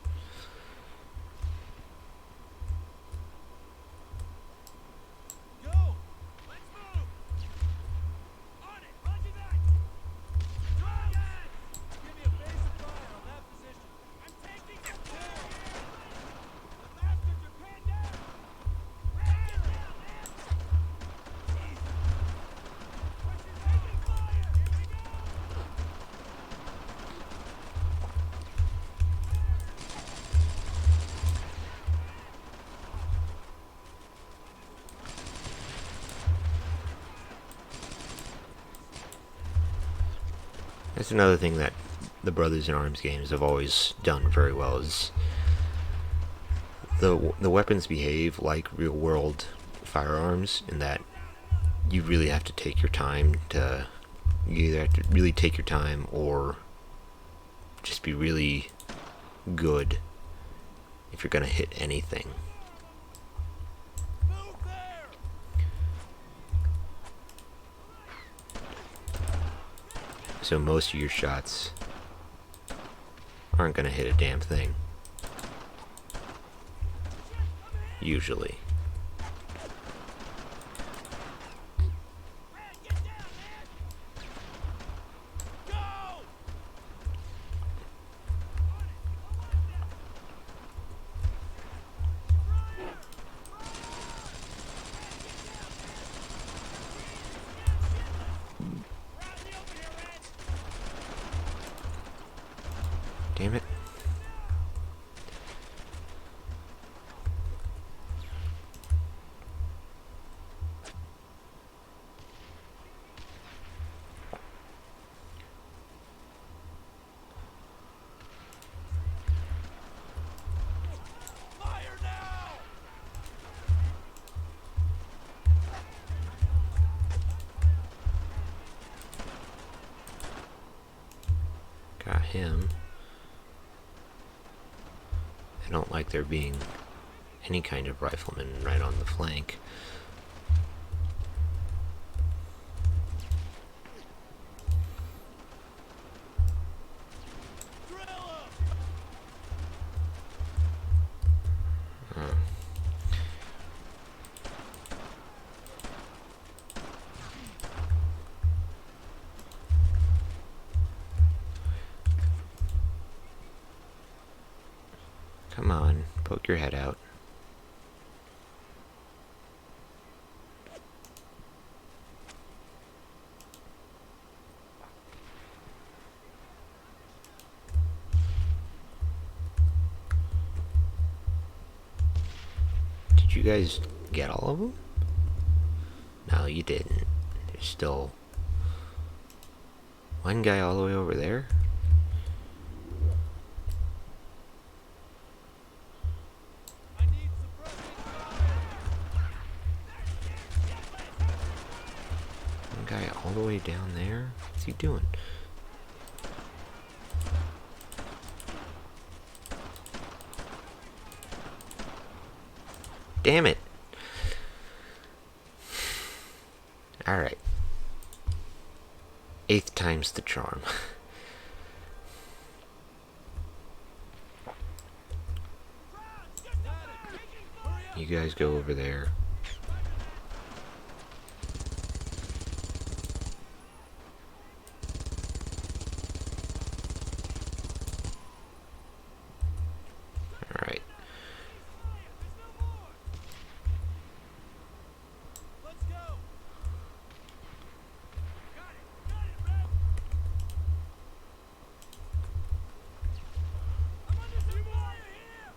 Go. Let's move. On it. Roger that. Drop. Give me a base of fire on that position. I'm taking it. The bastards are pinned down. Get down, man. Jesus. Russian taking fire. Here we go. That's another thing that the Brothers in Arms games have always done very well, is the weapons behave like real world firearms, in that you really have to take your time to, you either have to really take your time or just be really good if you're gonna hit anything. Move there. So most of your shots aren't gonna hit a damn thing. Usually. Red, get him. I don't like there being any kind of rifleman right on the flank. Oh. Come on, poke your head out. Did you guys get all of them? No, you didn't. There's still one guy all the way over there. I need suppressing fire. One guy all the way down there? What's he doing? Damn it! Alright. 8th time's the charm. You guys go over there. Alright. Let's go. Got it, Red. I'm under some fire here.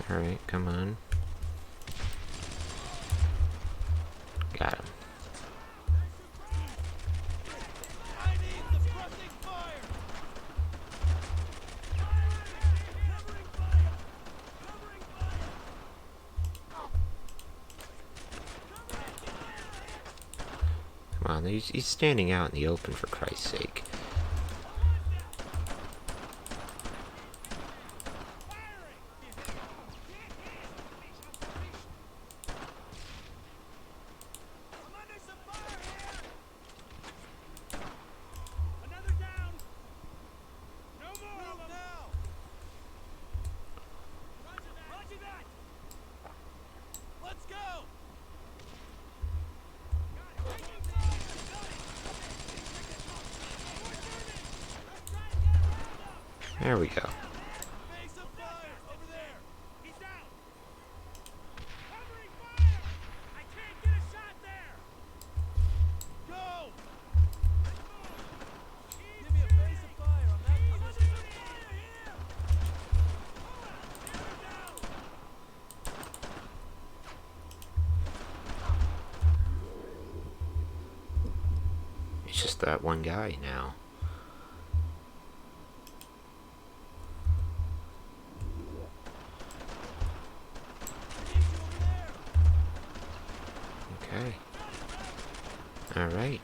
Alright, come on. Got him. I need suppressing fire. Covering fire. Covering fire. Come on, he's standing out in the open, for Christ's sake. I'm under some fire here. Another down. No more. Move now. Roger that. Roger that. Let's go. Got it. Taking fire. Got it. We're turning. Let's try and get around them. There we go. Face of fire over there. He's down. Covering fire. I can't get a shot there. Go. Give me a face of fire on that position. I'm under some fire here. Hammer down. It's just that one guy now. I need you over there. Okay. Alright.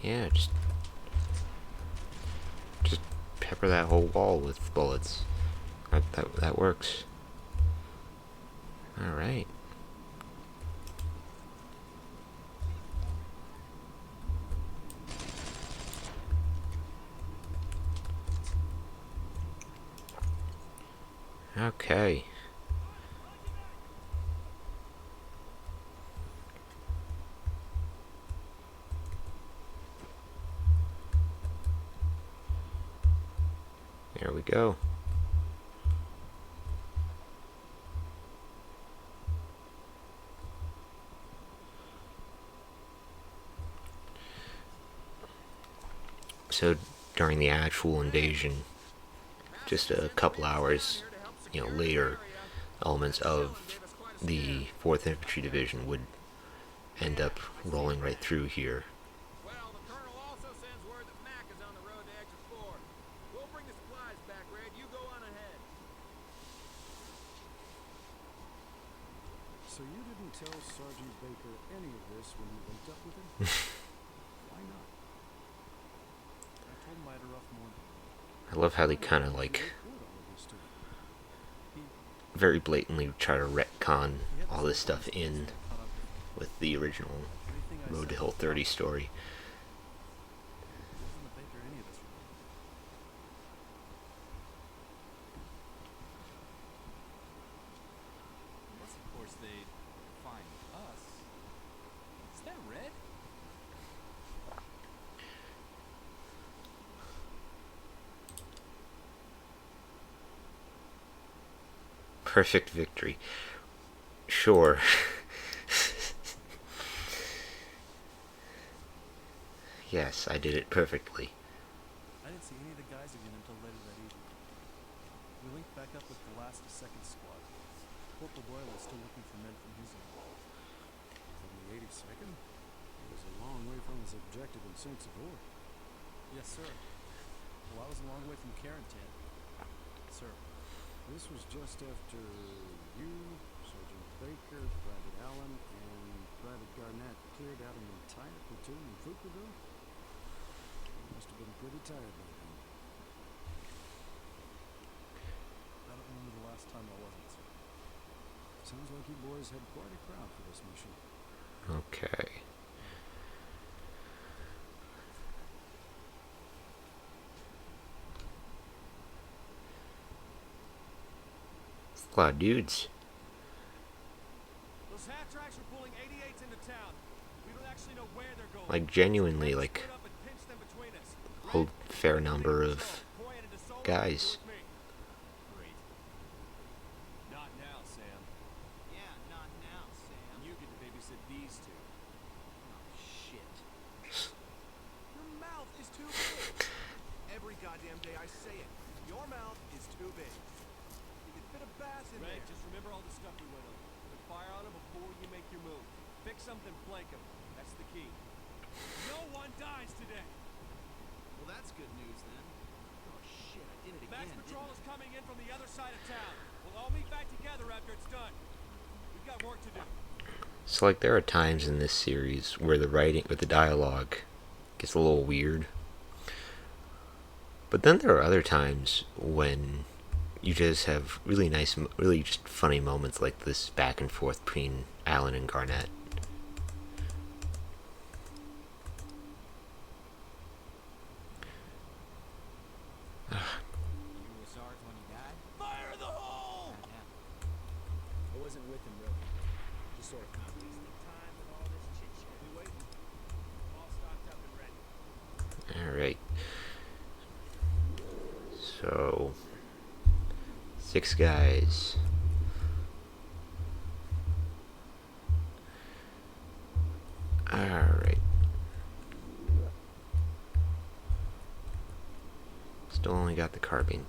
Yeah, just pepper that whole wall with bullets. That works. Alright. Okay. There we go. So during the actual invasion, just a couple hours, later, elements of the 4th Infantry Division would end up rolling right through here. Well, the colonel also sends word that Mac is on the road to Exit 4. We'll bring the supplies back, Red. You go on ahead. So you didn't tell Sergeant Baker any of this when you linked up with him? Why not? I told him I had a rough morning. I love how they kind of Report like all of this to him. very blatantly try to retcon He had all this stuff in caught up with with the original anything I Road to said Hill was 30 wrong. story. Wasn't the Baker any of this wrong? Unless, of course, they find us. Is that Red? Perfect victory. Sure. Yes, I did it perfectly. I didn't see any of the guys again until later that evening. We linked back up with the last of 2nd Squad. Corporal Doyle was still looking for men from his unit. From the 82nd? He was a long way from his objective in Saint-Savor. Yes, sir. Well, I was a long way from Carentan. Sir. This was just after you, Sergeant Baker, Private Allen, and Private Garnett cleared out an entire platoon in Pflugerville? You must have been pretty tired by then. I don't remember the last time I wasn't, sir. Sounds like you boys had quite a crowd for this mission. Okay. A lot of dudes. Those half tracks are pulling 88s into town. We don't actually know where they're going. Like, genuinely, Let's like, split up and pinch them between us. a fair number of Coy and DeSoto, guys. with me. Great. Not now, Sam. Yeah, not now, Sam. You get to babysit these two. Oh, shit. Your mouth is too big. Every goddamn day I say it. Your mouth is too big. You could fit a bass in there. Just remember all the stuff we went over. Put fire on them before you make your move. Fix something, flank them. That's the key. No one dies today. Well, that's good news then. Oh, shit, I did it again. Max didn't Patrol I? is coming in from the other side of town. We'll all meet back together after it's done. We've got work to do. So, like, there are times in this series where the writing, with the dialogue, gets a little weird. But then there are other times when you just have really nice, really just funny moments like this back and forth between Allen and Garnett. You were Sarge when he died? Fire in the hole! How'd that happen? I wasn't with him, really. Just sort of Wasting time with all this chit chat. We waiting. All stocked up and ready. Alright. So, 6 guys. Alright. Still only got the carbine.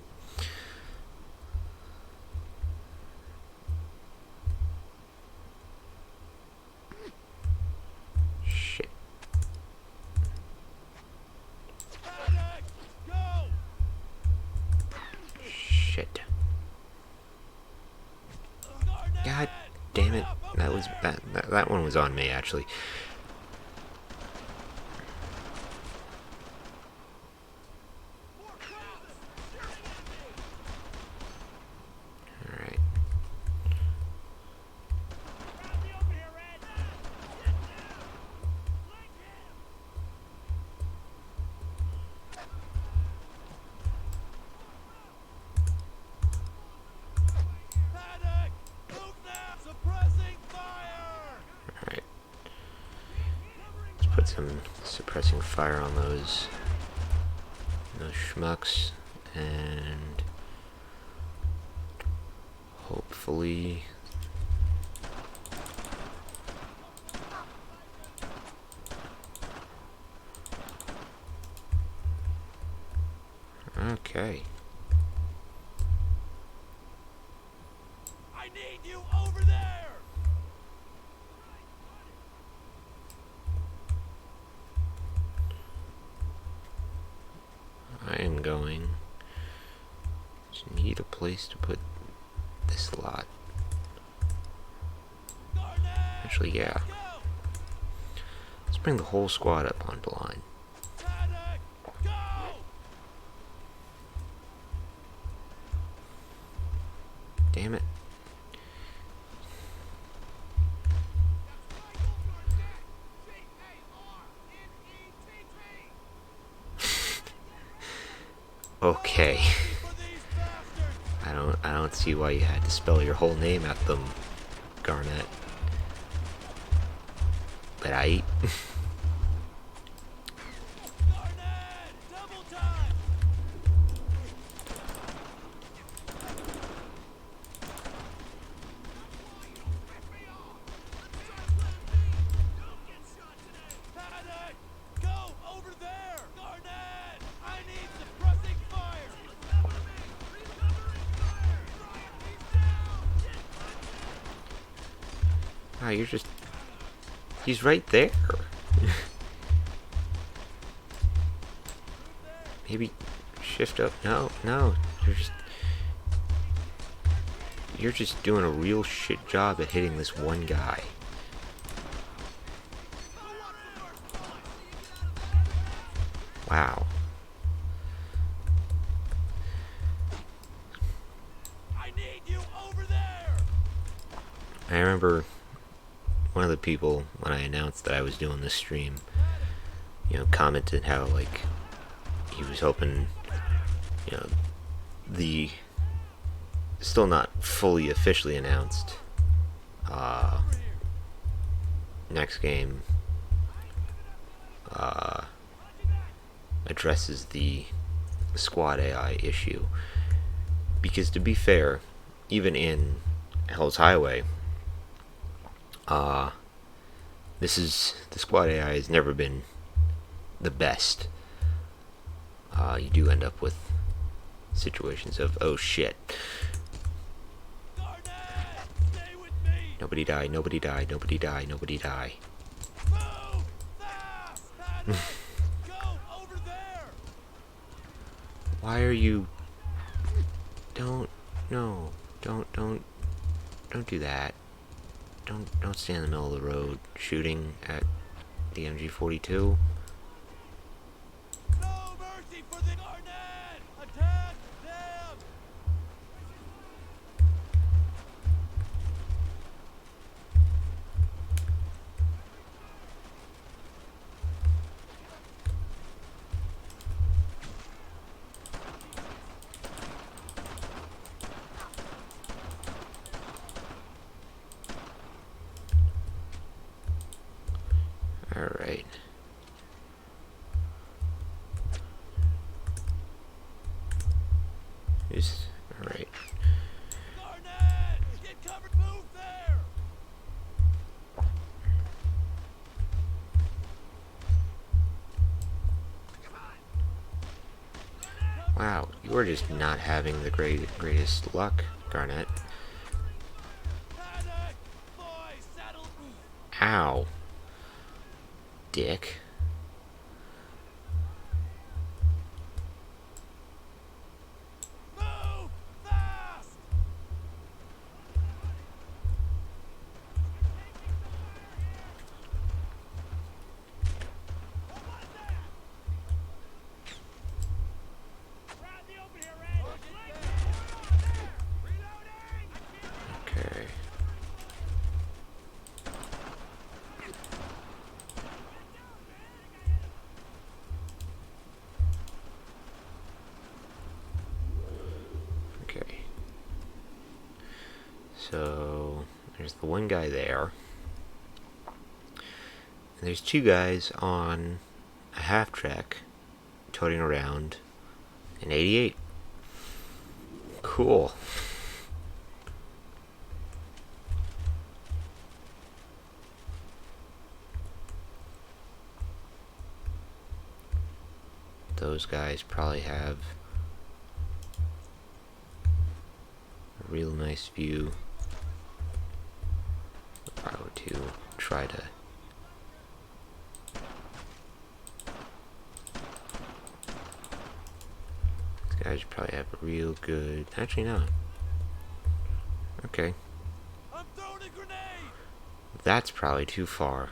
Shit. Paddock, go! Shit. God damn it. That was that one was on me actually. Alright. Paddock, move now! Suppressing fire! Alright. Let's put some suppressing fire on those schmucks, and hopefully Okay. I need you over there! I am going to need a place to put this lot. Garnet! Actually, yeah. Go! Let's bring the whole squad up onto line. Paddock! Go! Damn it. Okay. For these bastards! I don't see why you had to spell your whole name at them, Garnet. But I Garnet! Double time! Paddock! Go over there! Garnet! I need suppressing fire! wow, you're just he's right there. Maybe shift up. No, no. You're just doing a real shit job at hitting this one guy. Wow. I need you over there! I remember one of the people, when I announced that I was doing this stream, commented how, like, he was hoping, the still not fully officially announced next game addresses the squad AI issue. Because to be fair, even in Hell's Highway, the squad AI has never been the best. You do end up with situations of, oh shit, Garnet! Stay with me! nobody die, nobody die, nobody die, nobody die. Move! Fast! Paddock! Go over there! Why are you... Don't do that. Don't stand in the middle of the road shooting at the MG42. No mercy for the Garnet! Attack them! Alright. Alright. Garnet! Get covered! Move there! Wow, you are just not having the greatest luck, Garnet. Paddock! Boy, saddle! Ow. Dick. Move! Fast! What was that? We're out in the open here, Red. Reloading! Okay. Okay. So, there's the one guy there. And there's two guys on a half-track toting around an 88. Cool. Those guys probably have real nice view. If I were to try to these guys probably have a real good, actually no. Okay. I'm throwing a grenade! That's probably too far.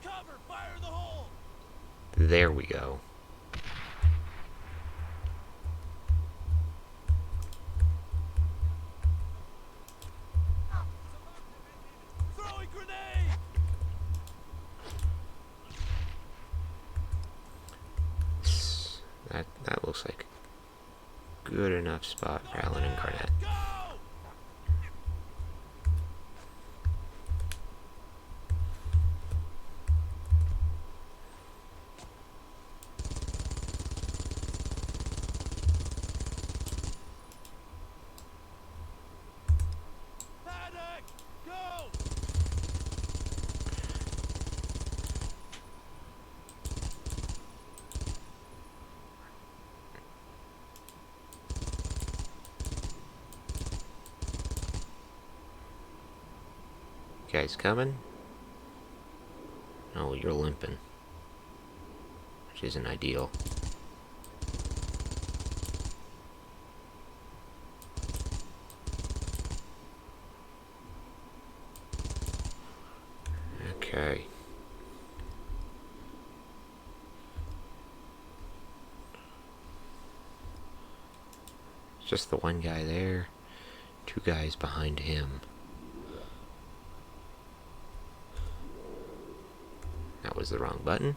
Cover! Fire in the hole! There we go. Throwing grenade! That looks like a good enough spot for Allen and Garnett. Go! Paddock! Go! You guys coming? Oh, you're limping. Which isn't ideal. Okay. Just the one guy there. Two guys behind him. That was the wrong button.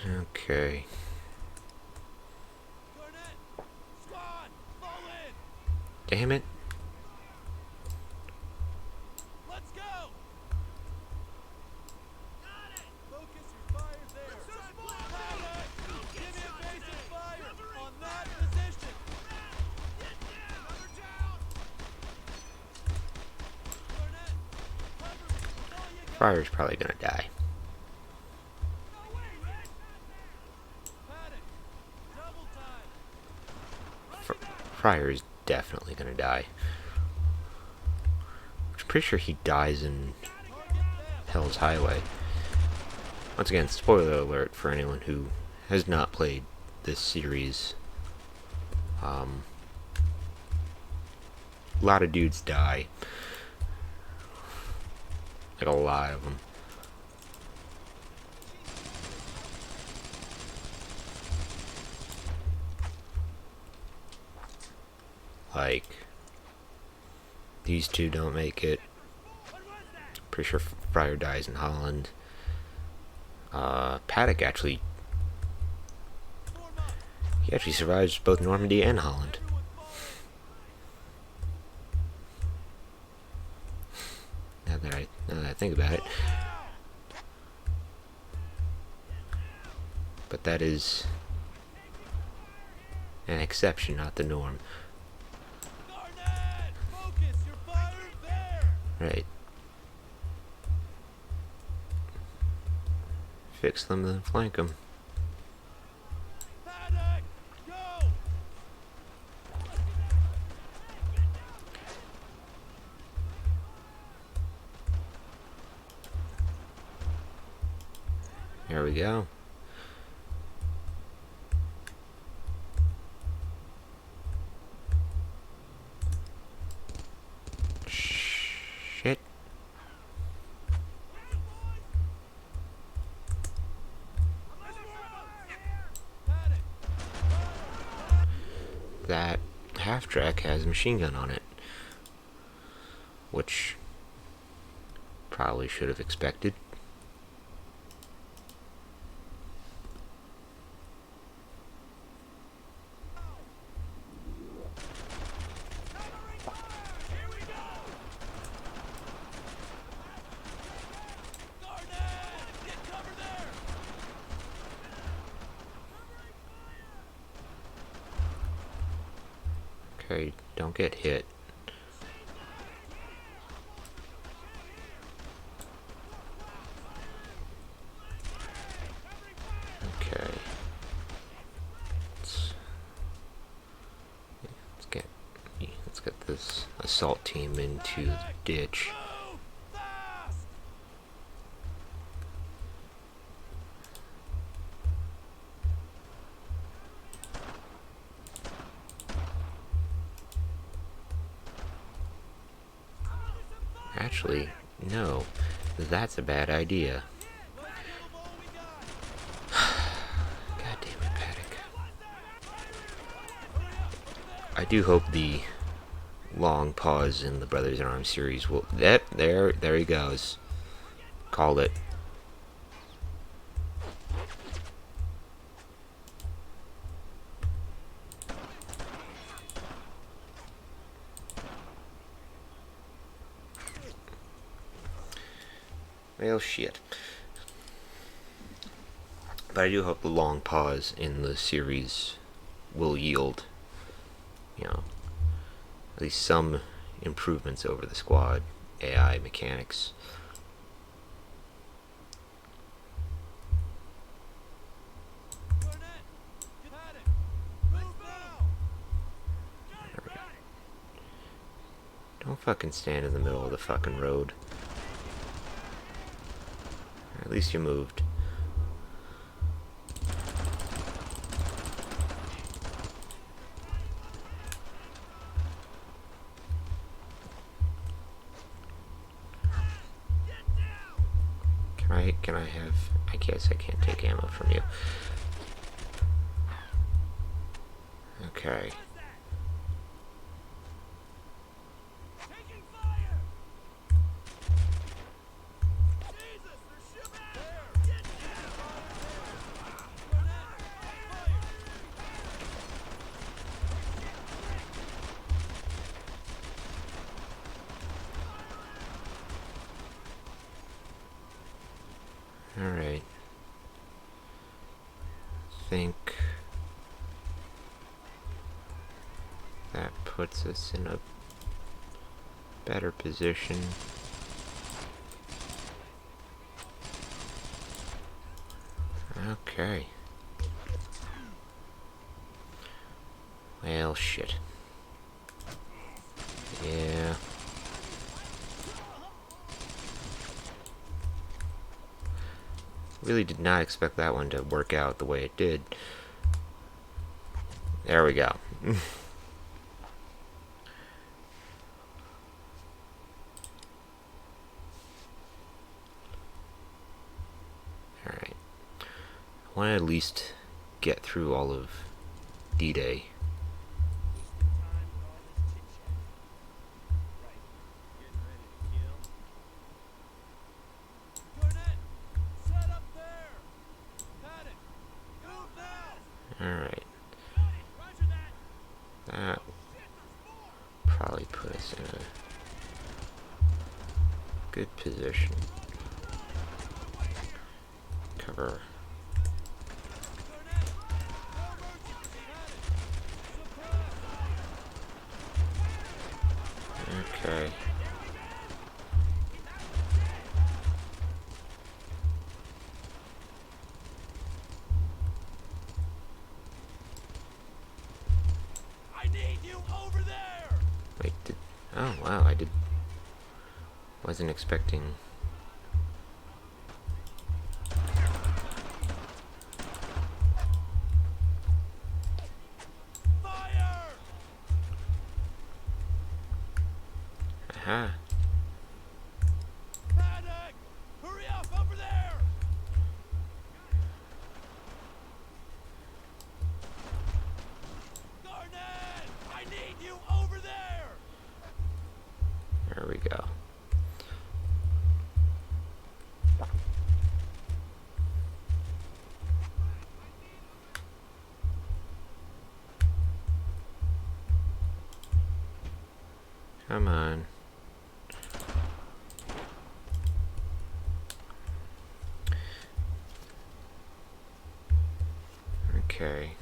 Okay. Garnett! Squad! Fall in! Damn it. Let's go! Got it! Focus your fire there! Paddock! Give me evasive fire on that position! Get down! Another down! Garnett! Cover me! That's all you got! Friar's probably gonna die. No way, Red! Paddock! Double time! Friar is definitely gonna die. I'm pretty sure he dies in Target them! Hell's Highway. Once again, spoiler alert for anyone who has not played this series. A lot of dudes die. Like a lot of them. Like, these two don't make it. Pretty sure Friar dies in Holland. Paddock actually, he actually survives both Normandy and Holland. Now that I think about it. But that is an exception, not the norm. Garnett! Focus your fire there! Right. Fix them, then flank them. Paddock! Go! There we go. Shit. Paddock! That half-track has a machine gun on it. Which probably should have expected. Here we go! Garnett! Get cover there! Okay, don't get hit. Okay. get this assault team into the ditch. Move fast! Actually, no. That's a bad idea. God damn it, Paddock. I do hope the long pause in the Brothers in Arms series will... there he goes. Called it. Well, shit. But I do hope the long pause in the series will yield, you know, at least some improvements over the squad, AI, mechanics. Garnett, get at it. Move now. Don't fucking stand in the middle of the fucking road. At least you moved. Can I have... I guess I can't take ammo from you. Okay. Taking fire. Jesus, they're shooting there. Get down. Garnett, fire. Alright. Think that puts us in a better position. Okay. Well, shit. Yeah. Really did not expect that one to work out the way it did. There we go. Alright. I want to at least get through all of D-Day. Garnett, set up there. Paddock, move now. Alright. Roger that. That Shit, there's more. probably put us in a good position. Cover. Garnett, no emergency. Paddock, suppress. Okay. I need you over there. Wait, oh wow, I wasn't expecting. Fire. Aha. Paddock, hurry up over there. Garnett, I need you over there. There we go. Come on. Okay.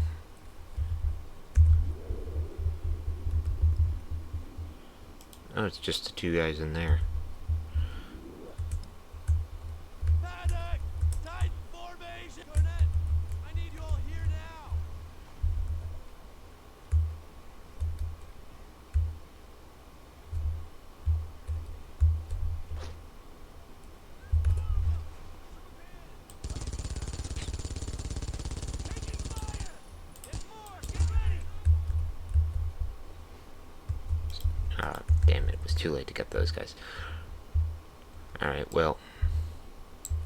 Oh, it's just the two guys in there. Paddock, tight formation. Garnett, I need you all here now. Ah, damn it, it was too late to get those guys. Alright, well,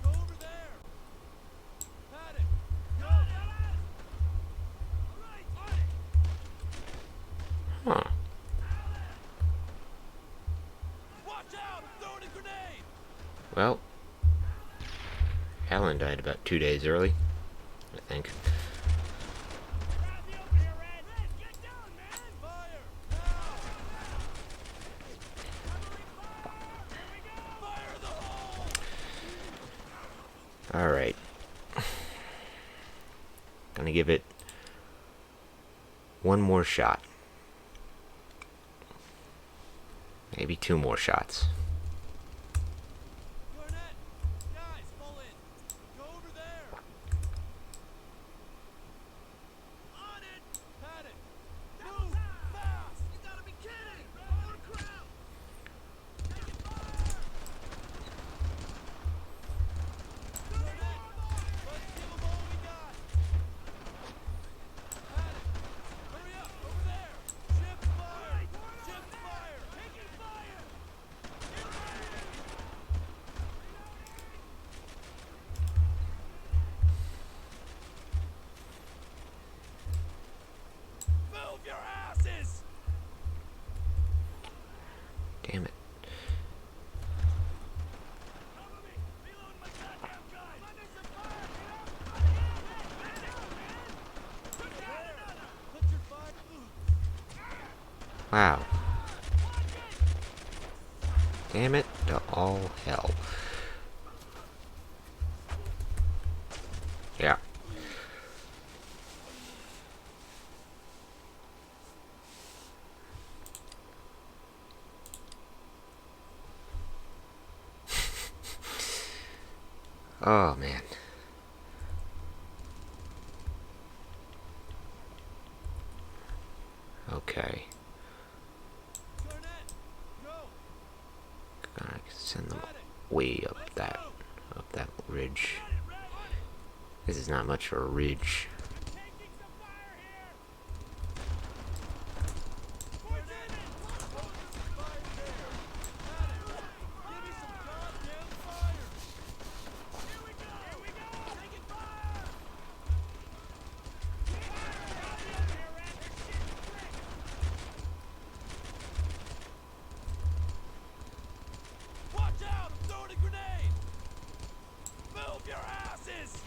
Go over there. Paddock. Go. All right, on it. huh. Watch out! I'm throwing a grenade. Well, Alan died about 2 days early, I think. Grab the open here, Red. Red, get down, man. Fire. Now. Here we go. Fire in the hole. Alright. Gonna give it one more shot. Maybe 2 more shots. Garnett. Guys, fall in. Go over there. On it. Paddock. Move fast. You gotta be kidding. Follow the crowd. Take it fire. Garnett. Let's give 'em all we got. Paddock. Hurry up. Over there. Ship fire. Ship fire. Taking fire. Get ready. Move your asses! Damn it. Cover me! Reload my goddamn gun! I'm under some fire, man! Put down another! Put your fire... Wow. Damn it to all hell. Yeah. Oh, man. Okay. Garnett! Go! Gonna send them way up that ridge. Got it, Red! This is not much of a ridge. Taking some fire here! Garnett! Hold some fire there! Paddock! Give me some goddamn fire! Here we go! Here we go! Taking fire! Watch out! I'm throwing a grenade! Move your asses!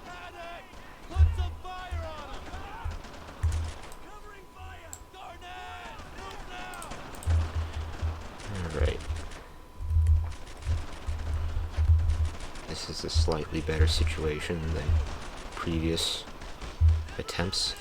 Paddock! Put some fire on him! Covering fire! Garnett! Move now! Alright. This is a slightly better situation than previous attempts.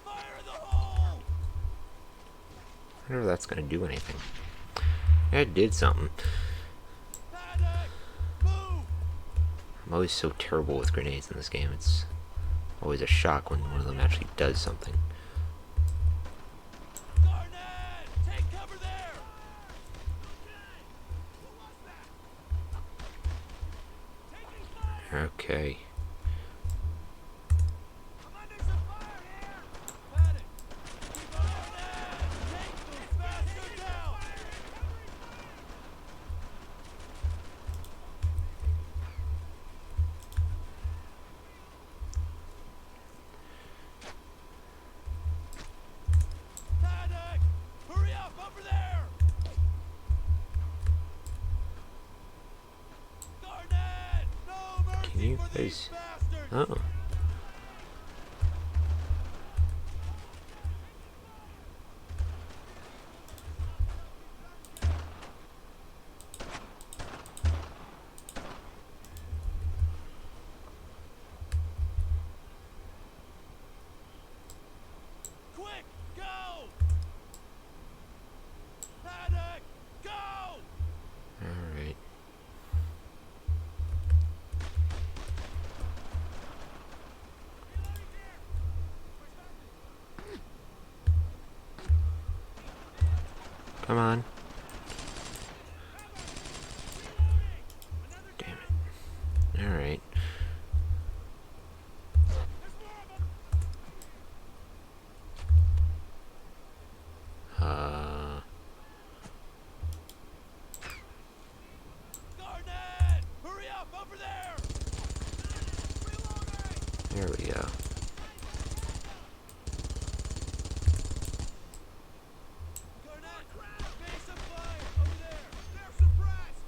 Fire in the hole! I wonder if that's gonna do anything. Yeah, it did something. Paddock! Move! I'm always so terrible with grenades in this game. It's always a shock when one of them actually does something. Garnett! Take cover there! Who was that? Taking fire! Okay. I'm under some fire here! Paddock! Garnett! Take those bastards out! Paddock! Hurry up over there! Garnett! No mercy Can you for these guys- bastards! Oh. Quick, go! Paddock! Come on. Damn it. Alright. Garnet! Hurry up, over there! There we go. Garnet! Base of fire! Over there! They're suppressed!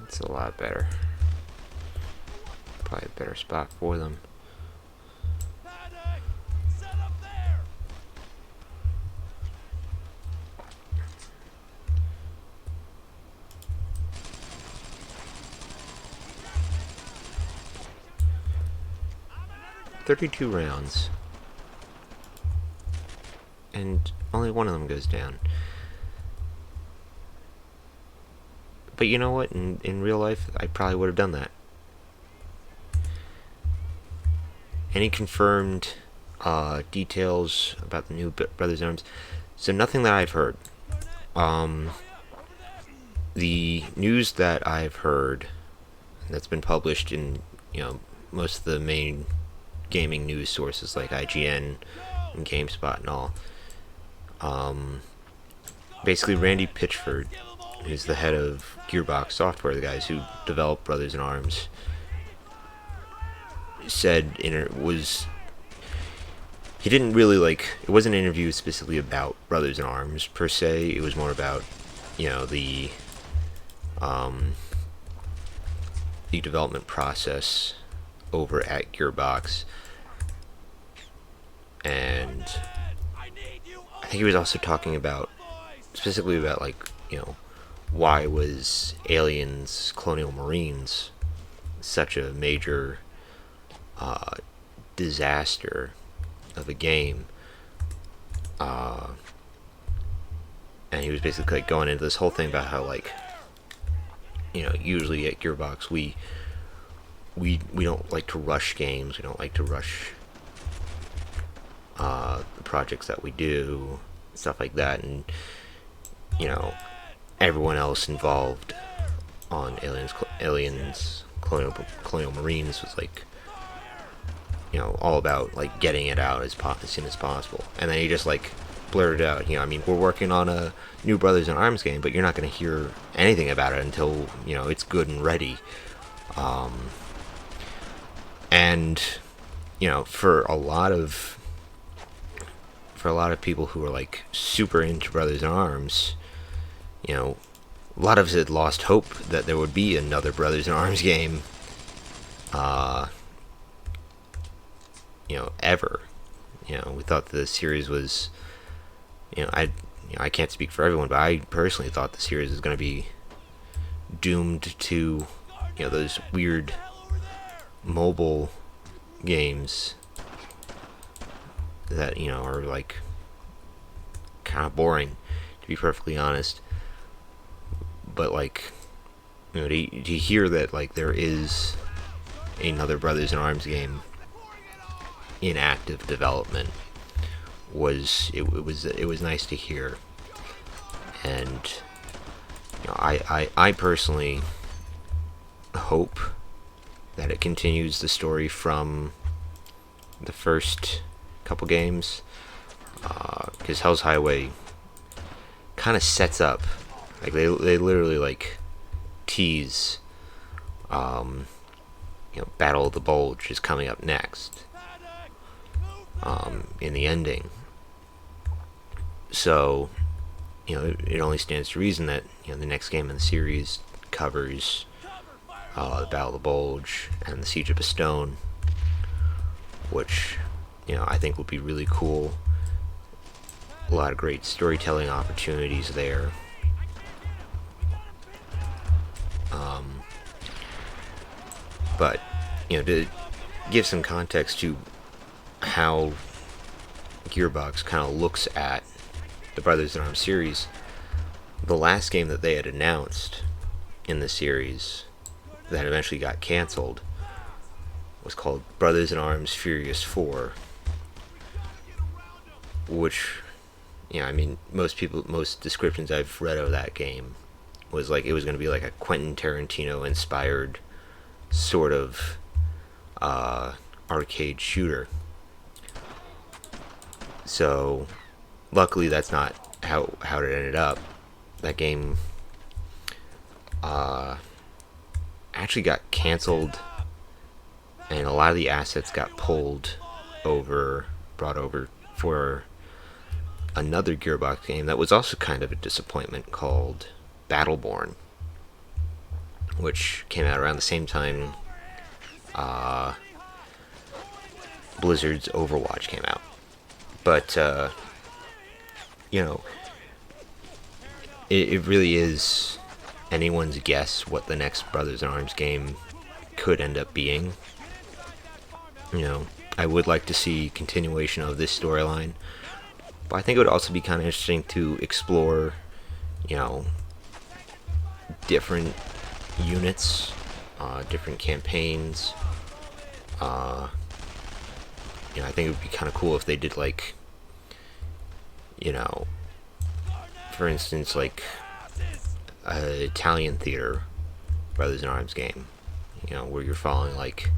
It's a lot better. Probably a better spot for them. Panic! Set up there! I'm 32 rounds. And only one of them goes down. But you know what? In real life, I probably would have done that. Any confirmed details about the new Brothers in Arms? So nothing that I've heard. The news that I've heard that's been published in, you know, most of the main gaming news sources like IGN and GameSpot and all. Basically, Randy Pitchford, who's the head of Gearbox Software, the guys who developed Brothers in Arms, said he didn't really it wasn't an interview specifically about Brothers in Arms per se. It was more about, you know, the development process over at Gearbox, and I think he was also talking about specifically about you know, why was Aliens Colonial Marines such a major disaster of a game, and he was basically going into this whole thing about how, you know, usually at Gearbox we don't like to rush games. We don't like to rush the projects that we do, stuff like that. And, you know, everyone else involved on Aliens Colonial Marines was you know, all about getting it out as soon as possible. And then he just blurted out, you know, I mean, we're working on a new Brothers in Arms game, but you're not going to hear anything about it until, you know, it's good and ready. And, you know, for a lot of people who are super into Brothers in Arms, you know, a lot of us had lost hope that there would be another Brothers in Arms game, you know, ever. You know, we thought the series was, you know, I can't speak for everyone, but I personally thought the series was going to be doomed to, you know, those weird mobile games that, you know, are kind of boring, to be perfectly honest. But you know, to hear that there is another Brothers in Arms game in active development was nice to hear. And, you know, I personally hope that it continues the story from the first couple games, because Hell's Highway kind of sets up, they literally tease, you know, Battle of the Bulge is coming up next, in the ending. So, you know, it only stands to reason that, you know, the next game in the series covers the Battle of the Bulge and the Siege of Bastogne, which, you know, I think would be really cool. A lot of great storytelling opportunities there. But, you know, to give some context to how Gearbox kind of looks at the Brothers in Arms series, the last game that they had announced in the series that eventually got canceled was called Brothers in Arms Furious 4, which I mean, most descriptions I've read of that game was like it was going to be like a Quentin Tarantino inspired sort of arcade shooter. So, luckily, that's not how it ended up. That game actually got canceled, and a lot of the assets got brought over for another Gearbox game that was also kind of a disappointment called Battleborn, which came out around the same time Blizzard's Overwatch came out. But, it really is anyone's guess what the next Brothers in Arms game could end up being. I would like to see continuation of this storyline, but I think it would also be kind of interesting to explore, different units, different campaigns. I think it would be kind of cool if they did like, for instance, like a Italian theater Brothers in Arms game, where you're following like,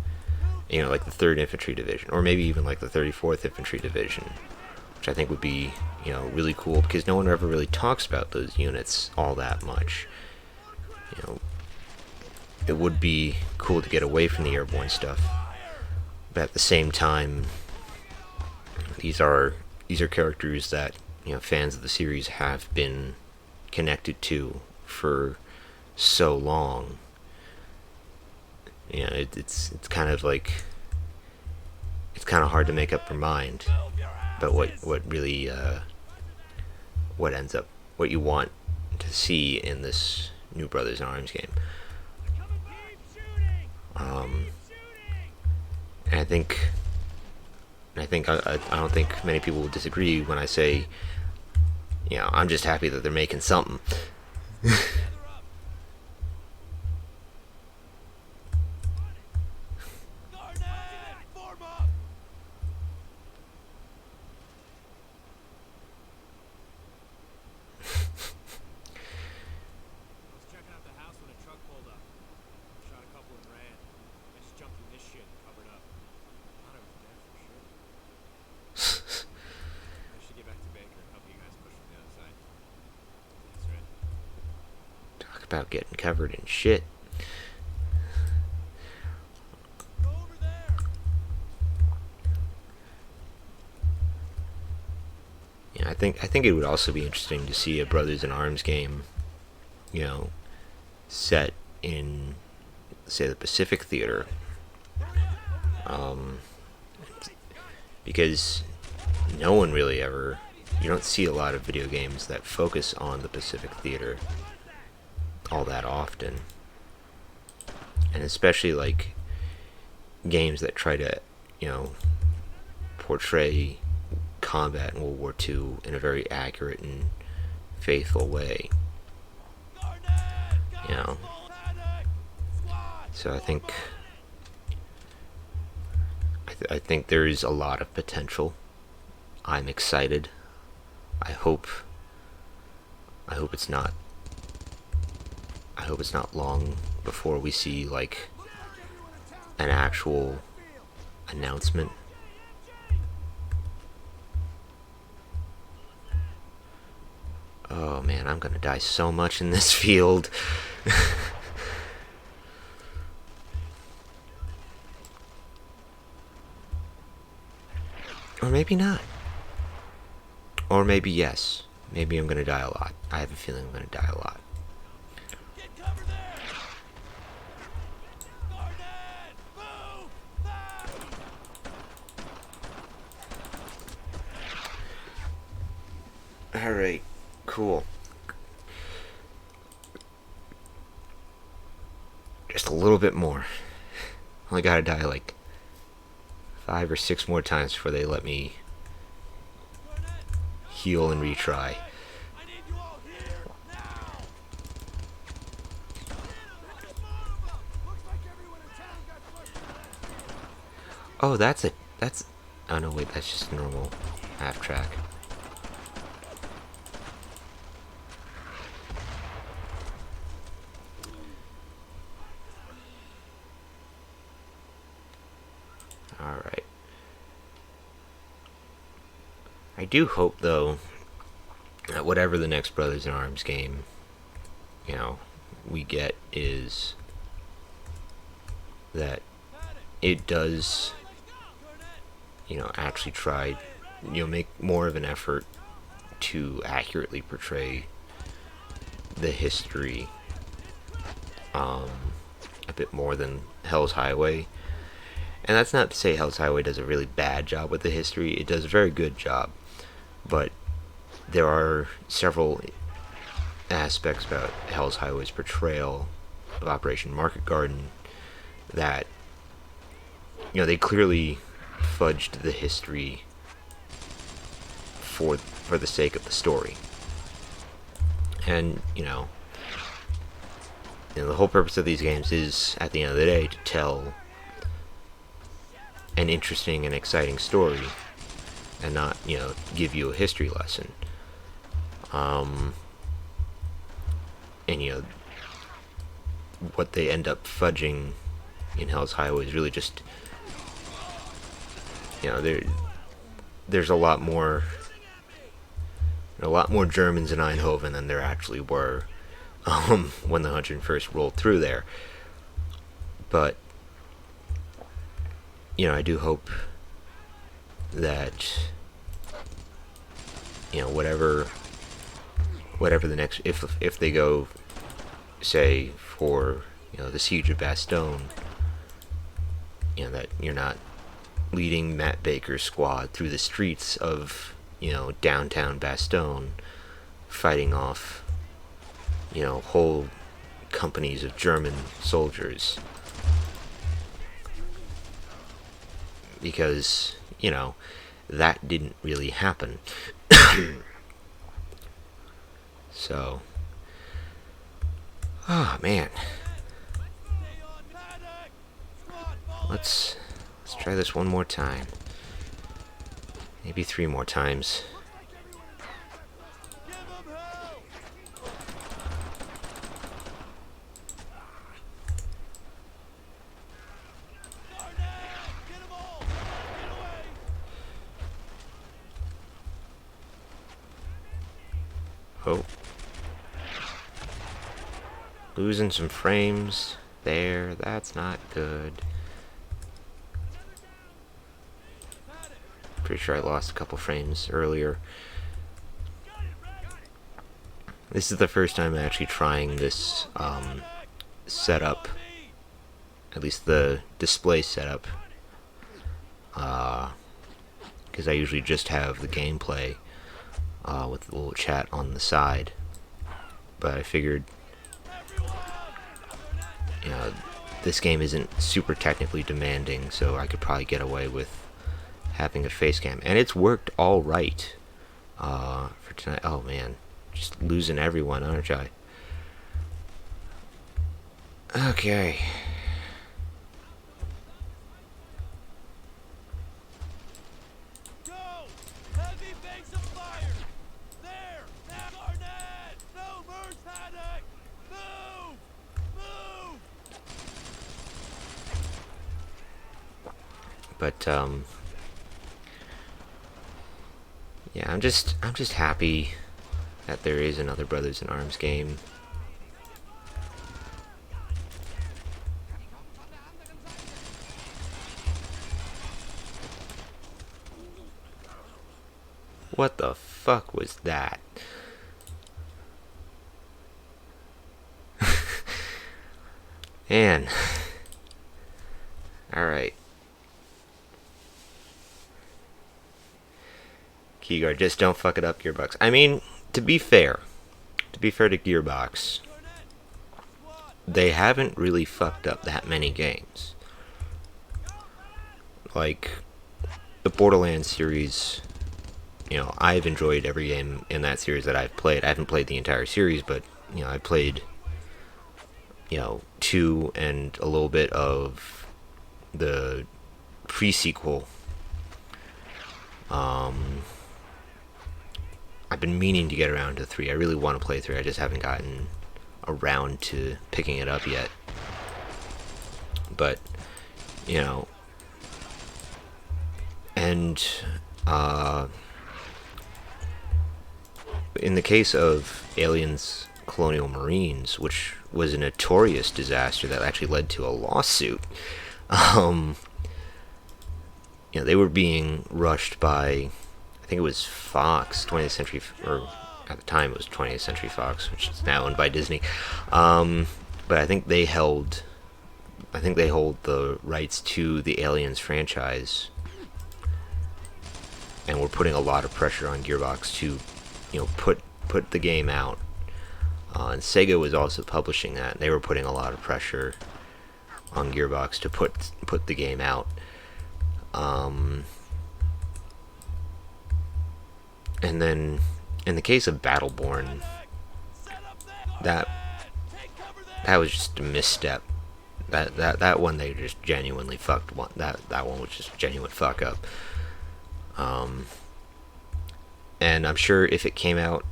like the 3rd Infantry Division, or maybe even like the 34th Infantry Division, which I think would be, really cool because no one ever really talks about those units all that much. It would be cool to get away from the airborne stuff, but at the same time, these are characters that fans of the series have been connected to for so long. It's kind of like it's kind of hard to make up your mind about what really what you want to see in this new Brothers in Arms game. And I don't think many people will disagree when I say, I'm just happy that they're making something. About getting covered in shit. I think it would also be interesting to see a Brothers in Arms game, set in, say, the Pacific Theater, because no one really ever, you don't see a lot of video games that focus on the Pacific Theater all that often, and especially like games that try to portray combat in World War II in a very accurate and faithful way. So I think there is a lot of potential. I'm excited. I hope it's not long before we see like an actual announcement. Oh man, I'm gonna die so much in this field. Or maybe not. Or maybe yes. Maybe I'm gonna die a lot. I have a feeling I'm gonna die a lot. Alright, cool. Just a little bit more. Only gotta die like 5 or 6 more times before they let me heal and retry. Oh, oh no wait, that's just a normal half track. I do hope, though, that whatever the next Brothers in Arms game, we get is that it does, actually try, make more of an effort to accurately portray the history a bit more than Hell's Highway. And that's not to say Hell's Highway does a really bad job with the history. It does a very good job. But there are several aspects about Hell's Highway's portrayal of Operation Market Garden that, they clearly fudged the history for the sake of the story. And, the whole purpose of these games is, at the end of the day, to tell an interesting and exciting story and not, give you a history lesson. And, what they end up fudging in Hell's Highway is really just, there's a lot more Germans in Eindhoven than there actually were when the 101st rolled through there. But I do hope that whatever the next, if they go, say, for the Siege of Bastogne, that you're not leading Matt Baker's squad through the streets of downtown Bastogne, fighting off whole companies of German soldiers, because that didn't really happen. So, oh man, let's try this one more time, maybe 3 more times. Oh. Losing some frames there. That's not good. Pretty sure I lost a couple frames earlier. This is the first time I'm actually trying this setup. At least the display setup. Because I usually just have the gameplay with a little chat on the side. But I figured, this game isn't super technically demanding, so I could probably get away with having a face cam. And it's worked all right for tonight. Oh man, just losing everyone, aren't I? Okay. Go! Heavy banks of fire! There! Now, Garnett! No, Merce Haddock! Move! Move! But yeah, I'm just happy that there is another Brothers in Arms game. What the fuck was that? Man. Alright. Keyguard, just don't fuck it up, Gearbox. I mean, to be fair to Gearbox, they haven't really fucked up that many games. Like, the Borderlands series, I've enjoyed every game in that series that I've played. I haven't played the entire series, but, I played, 2 and a little bit of the pre-sequel. I've been meaning to get around to 3. I really want to play 3. I just haven't gotten around to picking it up yet. But, and, in the case of Aliens Colonial Marines, which was a notorious disaster that actually led to a lawsuit, um, they were being rushed by, I think it was Fox, 20th Century, or at the time it was 20th Century Fox, which is now owned by Disney. But I think they hold the rights to the Aliens franchise, and we're putting a lot of pressure on Gearbox to, put the game out. And Sega was also publishing that. And they were putting a lot of pressure on Gearbox to put the game out. And then, in the case of Battleborn, that was just a misstep. That one they just genuinely fucked one. That one was just a genuine fuck up. And I'm sure if it came out,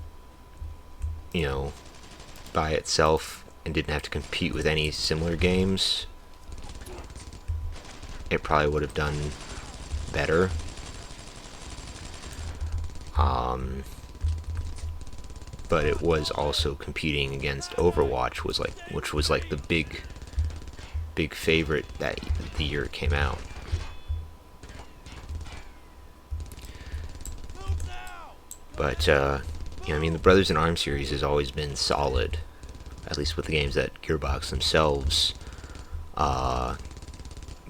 by itself and didn't have to compete with any similar games, it probably would have done better. But it was also competing against Overwatch, which was like the big favorite that the year it came out. But the Brothers in Arms series has always been solid, at least with the games that Gearbox themselves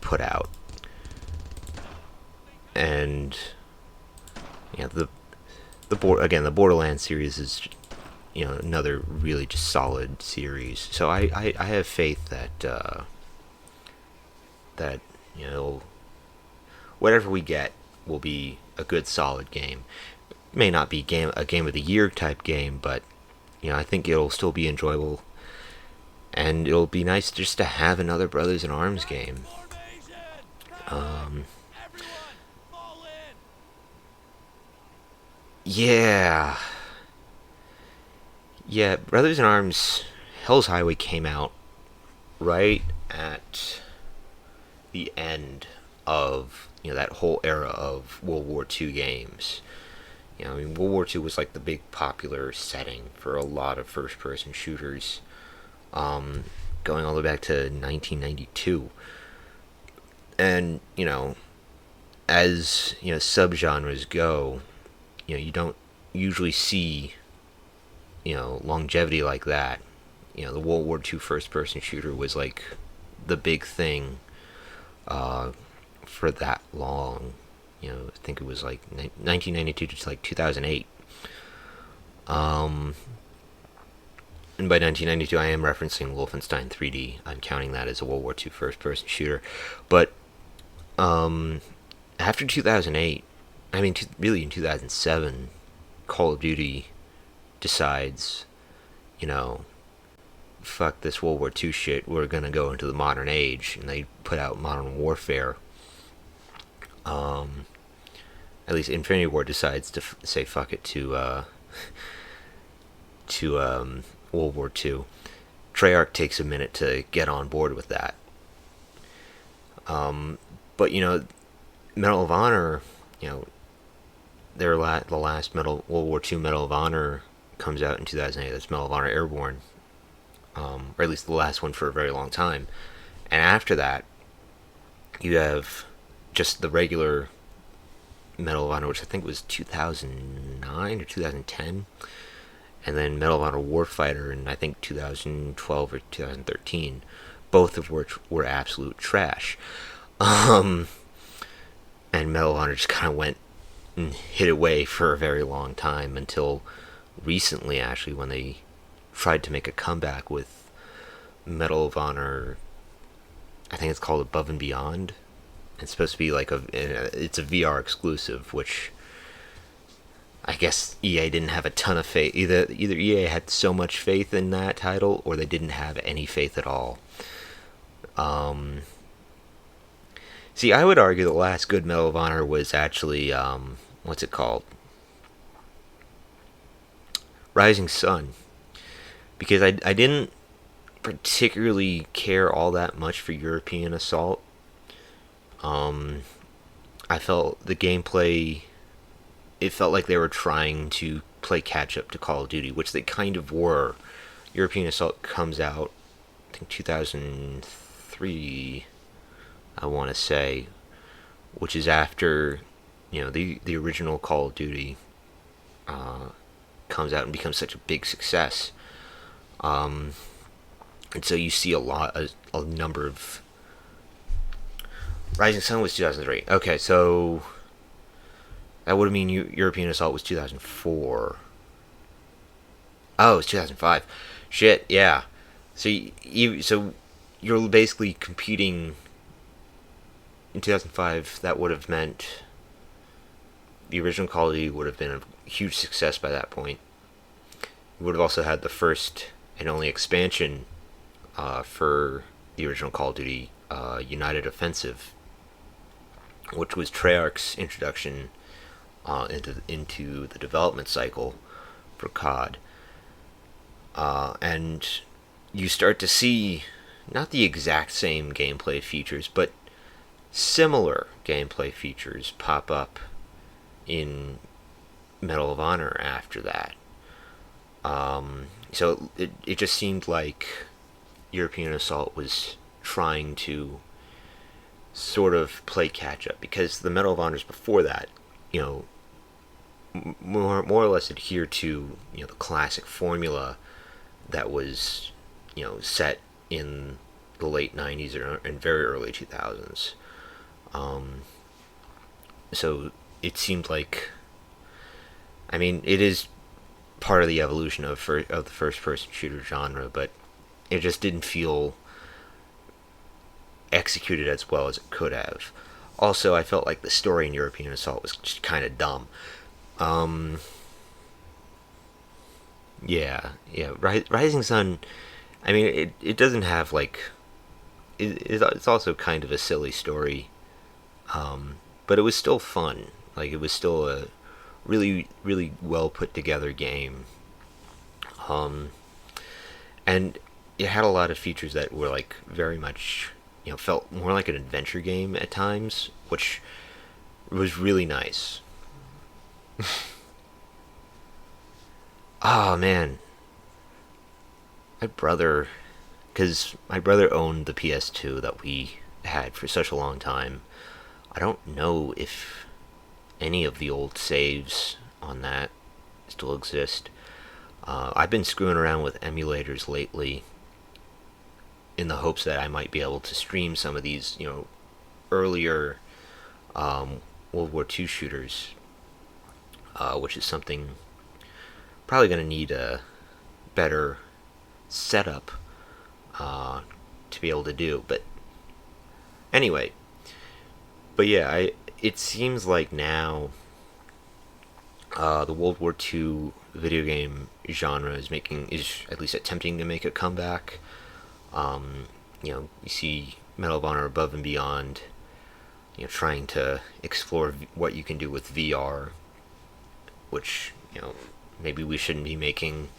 put out. And the Borderlands series is another really just solid series. So I have faith that whatever we get will be a good solid game. It may not be a game of the year type game, but I think it'll still be enjoyable, and it'll be nice just to have another Brothers in Arms game. Yeah, Brothers in Arms Hell's Highway came out right at the end of that whole era of World War II games. World War II was like the big popular setting for a lot of first-person shooters, going all the way back to 1992. And as subgenres go, you don't usually see longevity like that. The World War II first-person shooter was like the big thing for that long. I think it was like 1992 to like 2008. And by 1992, I am referencing Wolfenstein 3D. I'm counting that as a World War II first-person shooter. But after 2008, really in 2007, Call of Duty decides, fuck this World War II shit, we're gonna go into the modern age, and they put out Modern Warfare. At least Infinity Ward decides to say fuck it to World War II. Treyarch takes a minute to get on board with that. But Medal of Honor, the last World War II Medal of Honor comes out in 2008. That's Medal of Honor Airborne, or at least the last one for a very long time. And after that, you have just the regular Medal of Honor, which I think was 2009 or 2010, and then Medal of Honor Warfighter in I think 2012 or 2013, both of which were absolute trash. And Medal of Honor just kind of went and hid away for a very long time until recently, actually, when they tried to make a comeback with Medal of Honor. I think it's called Above and Beyond. It's supposed to be like it's a VR exclusive, which I guess EA didn't have a ton of faith. Either EA had so much faith in that title, or they didn't have any faith at all. See, I would argue the last good Medal of Honor was actually, what's it called? Rising Sun. Because I didn't particularly care all that much for European Assault. I felt the gameplay, it felt like they were trying to play catch up to Call of Duty, which they kind of were. European Assault comes out, I think 2003, I want to say, which is after, the original Call of Duty comes out and becomes such a big success. And so you see a number of... Rising Sun was 2003. Okay, so that would mean European Assault was 2004. Oh, it's 2005. Shit, yeah. So you're basically competing in 2005. That would have meant the original Call of Duty would have been a huge success by that point. You would have also had the first and only expansion for the original Call of Duty, United Offensive, which was Treyarch's introduction into the development cycle for COD. And you start to see not the exact same gameplay features, but similar gameplay features pop up in Medal of Honor after that. So it just seemed like European Assault was trying to sort of play catch up, because the Medal of Honors before that, more or less adhere to the classic formula that was set in the late 90s and very early 2000s. So it seemed like, it is part of the evolution of the first person shooter genre, but it just didn't feel executed as well as it could have. Also, I felt like the story in European Assault was just kind of dumb. Yeah. Rising Sun, it doesn't have, it's also kind of a silly story, but it was still fun. It was still a really, really well put together game. And it had a lot of features that were, very much, felt more like an adventure game at times, which was really nice. Oh, man. Because my brother owned the PS2 that we had for such a long time. I don't know if any of the old saves on that still exist. I've been screwing around with emulators lately in the hopes that I might be able to stream some of these, earlier World War II shooters, which is something probably going to need a better setup to be able to do. But anyway, it seems like now the World War II video game genre is at least attempting to make a comeback. You see Medal of Honor Above and Beyond, trying to explore what you can do with VR, which, maybe we shouldn't be banking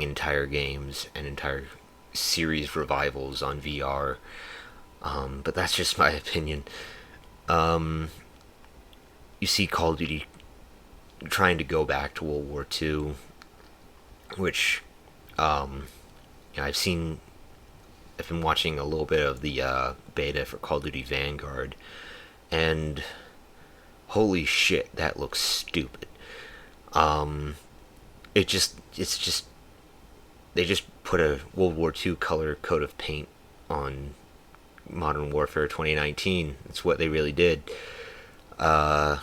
entire games and entire series revivals on VR. But that's just my opinion. You see Call of Duty trying to go back to World War II, which I've been watching a little bit of the beta for Call of Duty Vanguard, and holy shit, that looks stupid. They just put a World War II color coat of paint on Modern Warfare 2019. That's what they really did. But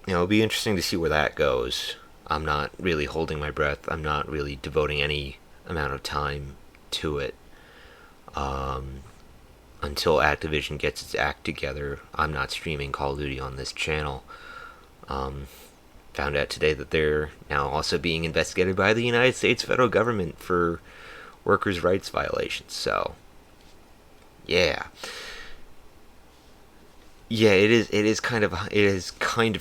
it'll be interesting to see where that goes. I'm not really holding my breath. I'm not really devoting any amount of time to it. Until Activision gets its act together, I'm not streaming Call of Duty on this channel. Found out today that they're now also being investigated by the United States federal government for workers' rights violations. So, yeah. Yeah, it is kind of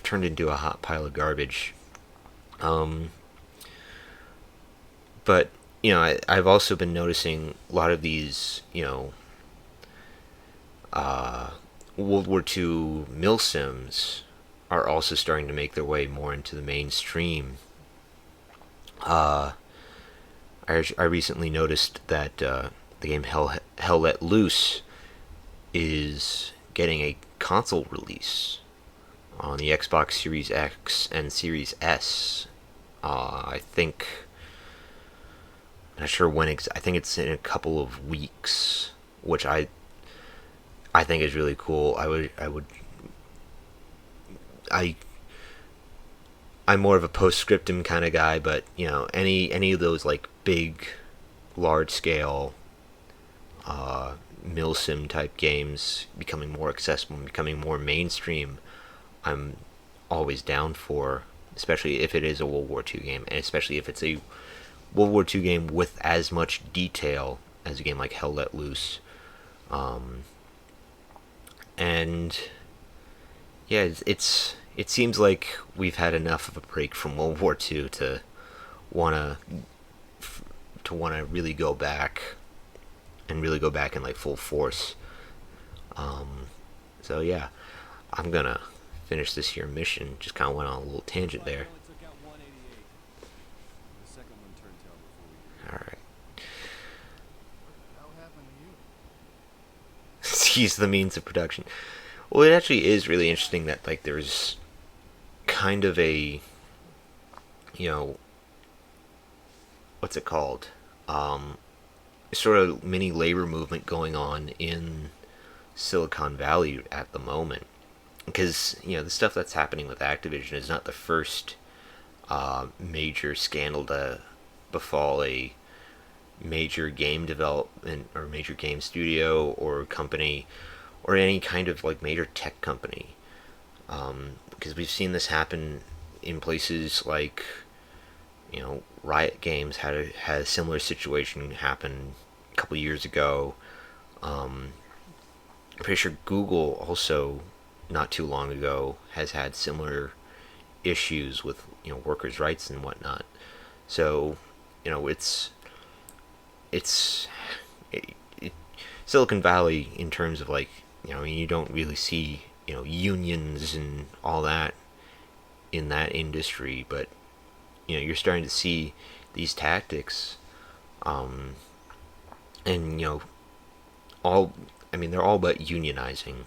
turned into a hot pile of garbage. But I've also been noticing a lot of these, World War II milsims are also starting to make their way more into the mainstream. Uh, I recently noticed that the game Hell Let Loose is getting a console release on the Xbox Series X and Series S. I think, I'm not sure when. I think it's in a couple of weeks, which I think is really cool. I I'm more of a postscriptum kind of guy, but you know, any of those like big, large scale, milsim type games becoming more accessible and becoming more mainstream, I'm always down for. Especially if it is a World War II game, and especially if it's a World War II game with as much detail as a game like Hell Let Loose. And yeah, it seems like we've had enough of a break from World War II to wanna really go back and really go back in like full force. So yeah, I'm gonna finish this here mission. Just kind of went on a little tangent there. Only took out 188. The second one turned tail before we did. All right. What happened to you? Seize the means of production. Well, it actually is really interesting that like there's kind of a, you know, what's it called? Sort of mini labor movement going on in Silicon Valley at the moment. Because, you know, the stuff that's happening with Activision is not the first major scandal to befall a major game development or major game studio or company or any kind of like major tech company. Because we've seen this happen in places like, you know, Riot Games had a similar situation happen a couple years ago. I'm pretty sure Google also, not too long ago, has had similar issues with, you know, workers' rights and whatnot. So, you know, it's Silicon Valley in terms of like, you know, you don't really see, you know, unions and all that in that industry, but you know, you're starting to see these tactics, and you know, they're all but unionizing,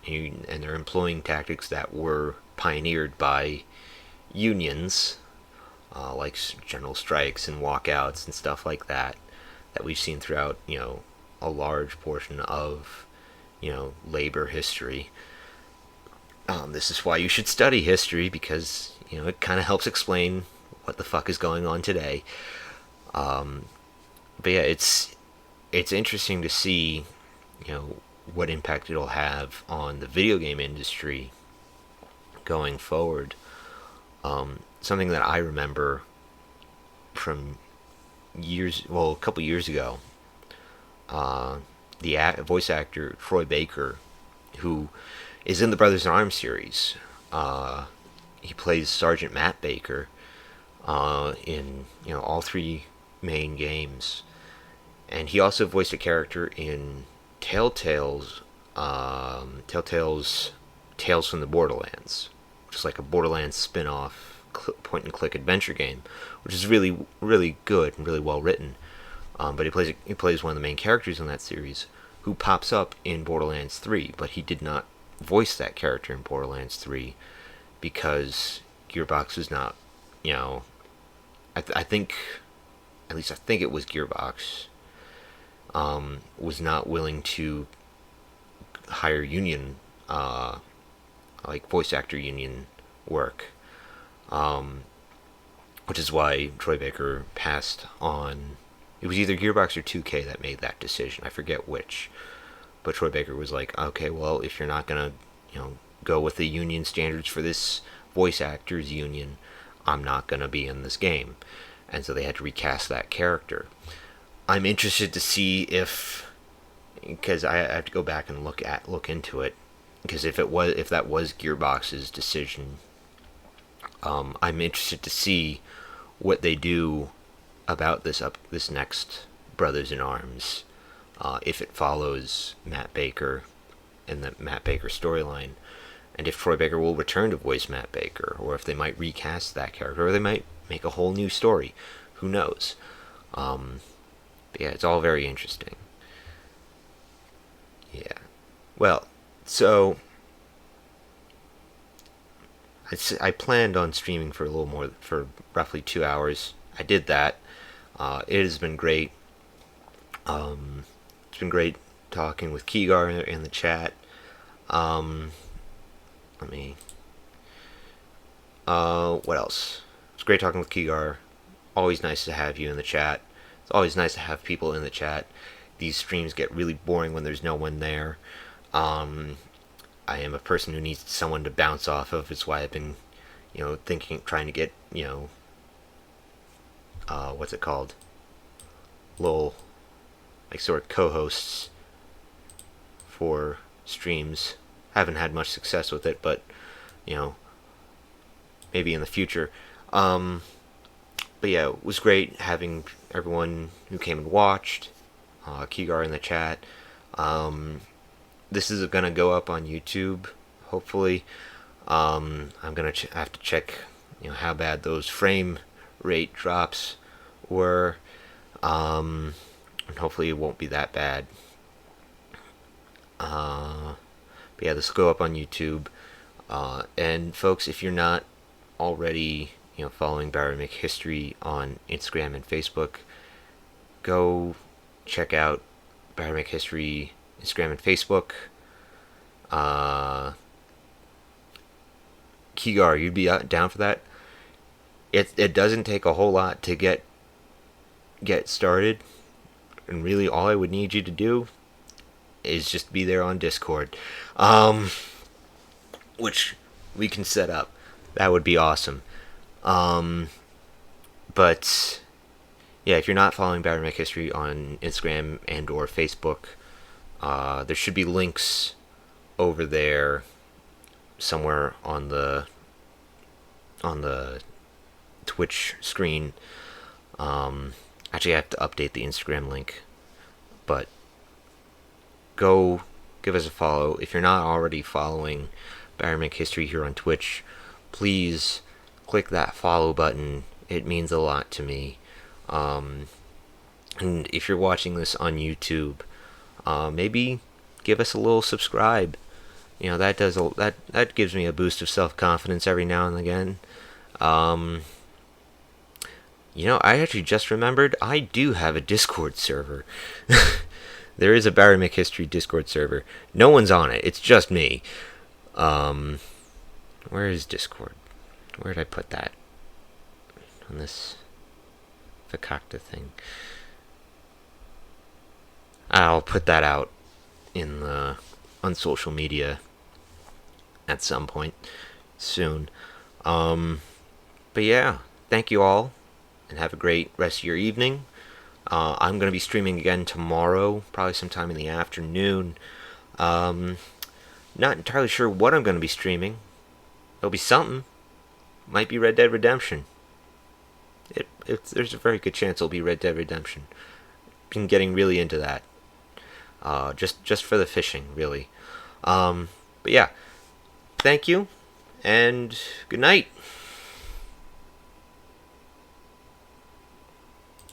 and they're employing tactics that were pioneered by unions, like general strikes and walkouts and stuff like that we've seen throughout, you know, a large portion of, you know, labor history. This is why you should study history, because, you know, it kind of helps explain what the fuck is going on today. But yeah, it's interesting to see, you know, what impact it'll have on the video game industry going forward. Something that I remember from a couple years ago, the voice actor Troy Baker, who is in the Brothers in Arms series, he plays Sergeant Matt Baker in, you know, all three main games, and he also voiced a character in Telltale's Tales from the Borderlands, which is like a Borderlands spin-off point-and-click adventure game, which is really, really good and really well written. But he plays one of the main characters in that series, who pops up in Borderlands 3, but he did not voice that character in Borderlands 3 because Gearbox was not, you know, I think it was Gearbox, was not willing to hire union, like voice actor union work, which is why Troy Baker passed on. It was either Gearbox or 2K that made that decision. I forget which. But Troy Baker was like, okay, well, if you're not gonna, you know, go with the union standards for this voice actors union, I'm not gonna be in this game. And so they had to recast that character. I'm interested to see if, because I have to go back and look into it, because if that was Gearbox's decision, I'm interested to see what they do about this next Brothers in Arms, if it follows Matt Baker and the Matt Baker storyline, and if Troy Baker will return to voice Matt Baker, or if they might recast that character, or they might make a whole new story. Who knows? But yeah, it's all very interesting. Yeah. Well, so I planned on streaming for a little more, for roughly 2 hours. I did that. It has been great. It's been great talking with Keegar in the chat. Let me. What else? It's great talking with Keegar. Always nice to have you in the chat. It's always nice to have people in the chat. These streams get really boring when there's no one there. I am a person who needs someone to bounce off of. It's why I've been, trying to get, what's it called? Little, sort of co-hosts for streams. Haven't had much success with it, but, maybe in the future. But yeah, it was great having everyone who came and watched. Keegar in the chat. This is gonna go up on YouTube, hopefully. I'm gonna have to check, how bad those frame rate drops were, and hopefully it won't be that bad. But yeah, this will go up on YouTube. And folks, if you're not already, following Barry McHistory on Instagram and Facebook, go check out Barry McHistory Instagram and Facebook. Keegar, you'd be down for that? It doesn't take a whole lot to get started, and really all I would need you to do is just be there on Discord, which we can set up. That would be awesome. But yeah, if you're not following Barry McHistory on Instagram and or Facebook, there should be links over there somewhere on the Twitch screen. Actually, I have to update the Instagram link, but go give us a follow. If you're not already following Barry McHistory here on Twitch, please click that follow button. It means a lot to me. And if you're watching this on YouTube, maybe give us a little subscribe. That gives me a boost of self-confidence every now and again. I actually just remembered I do have a Discord server. There is a Barry McHistory Discord server. No one's on it. It's just me. Where is Discord? Where did I put that? On this Fakakta thing. I'll put that out on social media at some point soon. But yeah, thank you all, and have a great rest of your evening. I'm going to be streaming again tomorrow, probably sometime in the afternoon. Not entirely sure what I'm going to be streaming. It'll be something. Might be Red Dead Redemption. There's a very good chance it'll be Red Dead Redemption. Been getting really into that. Just for the fishing, really. But yeah, thank you, and good night.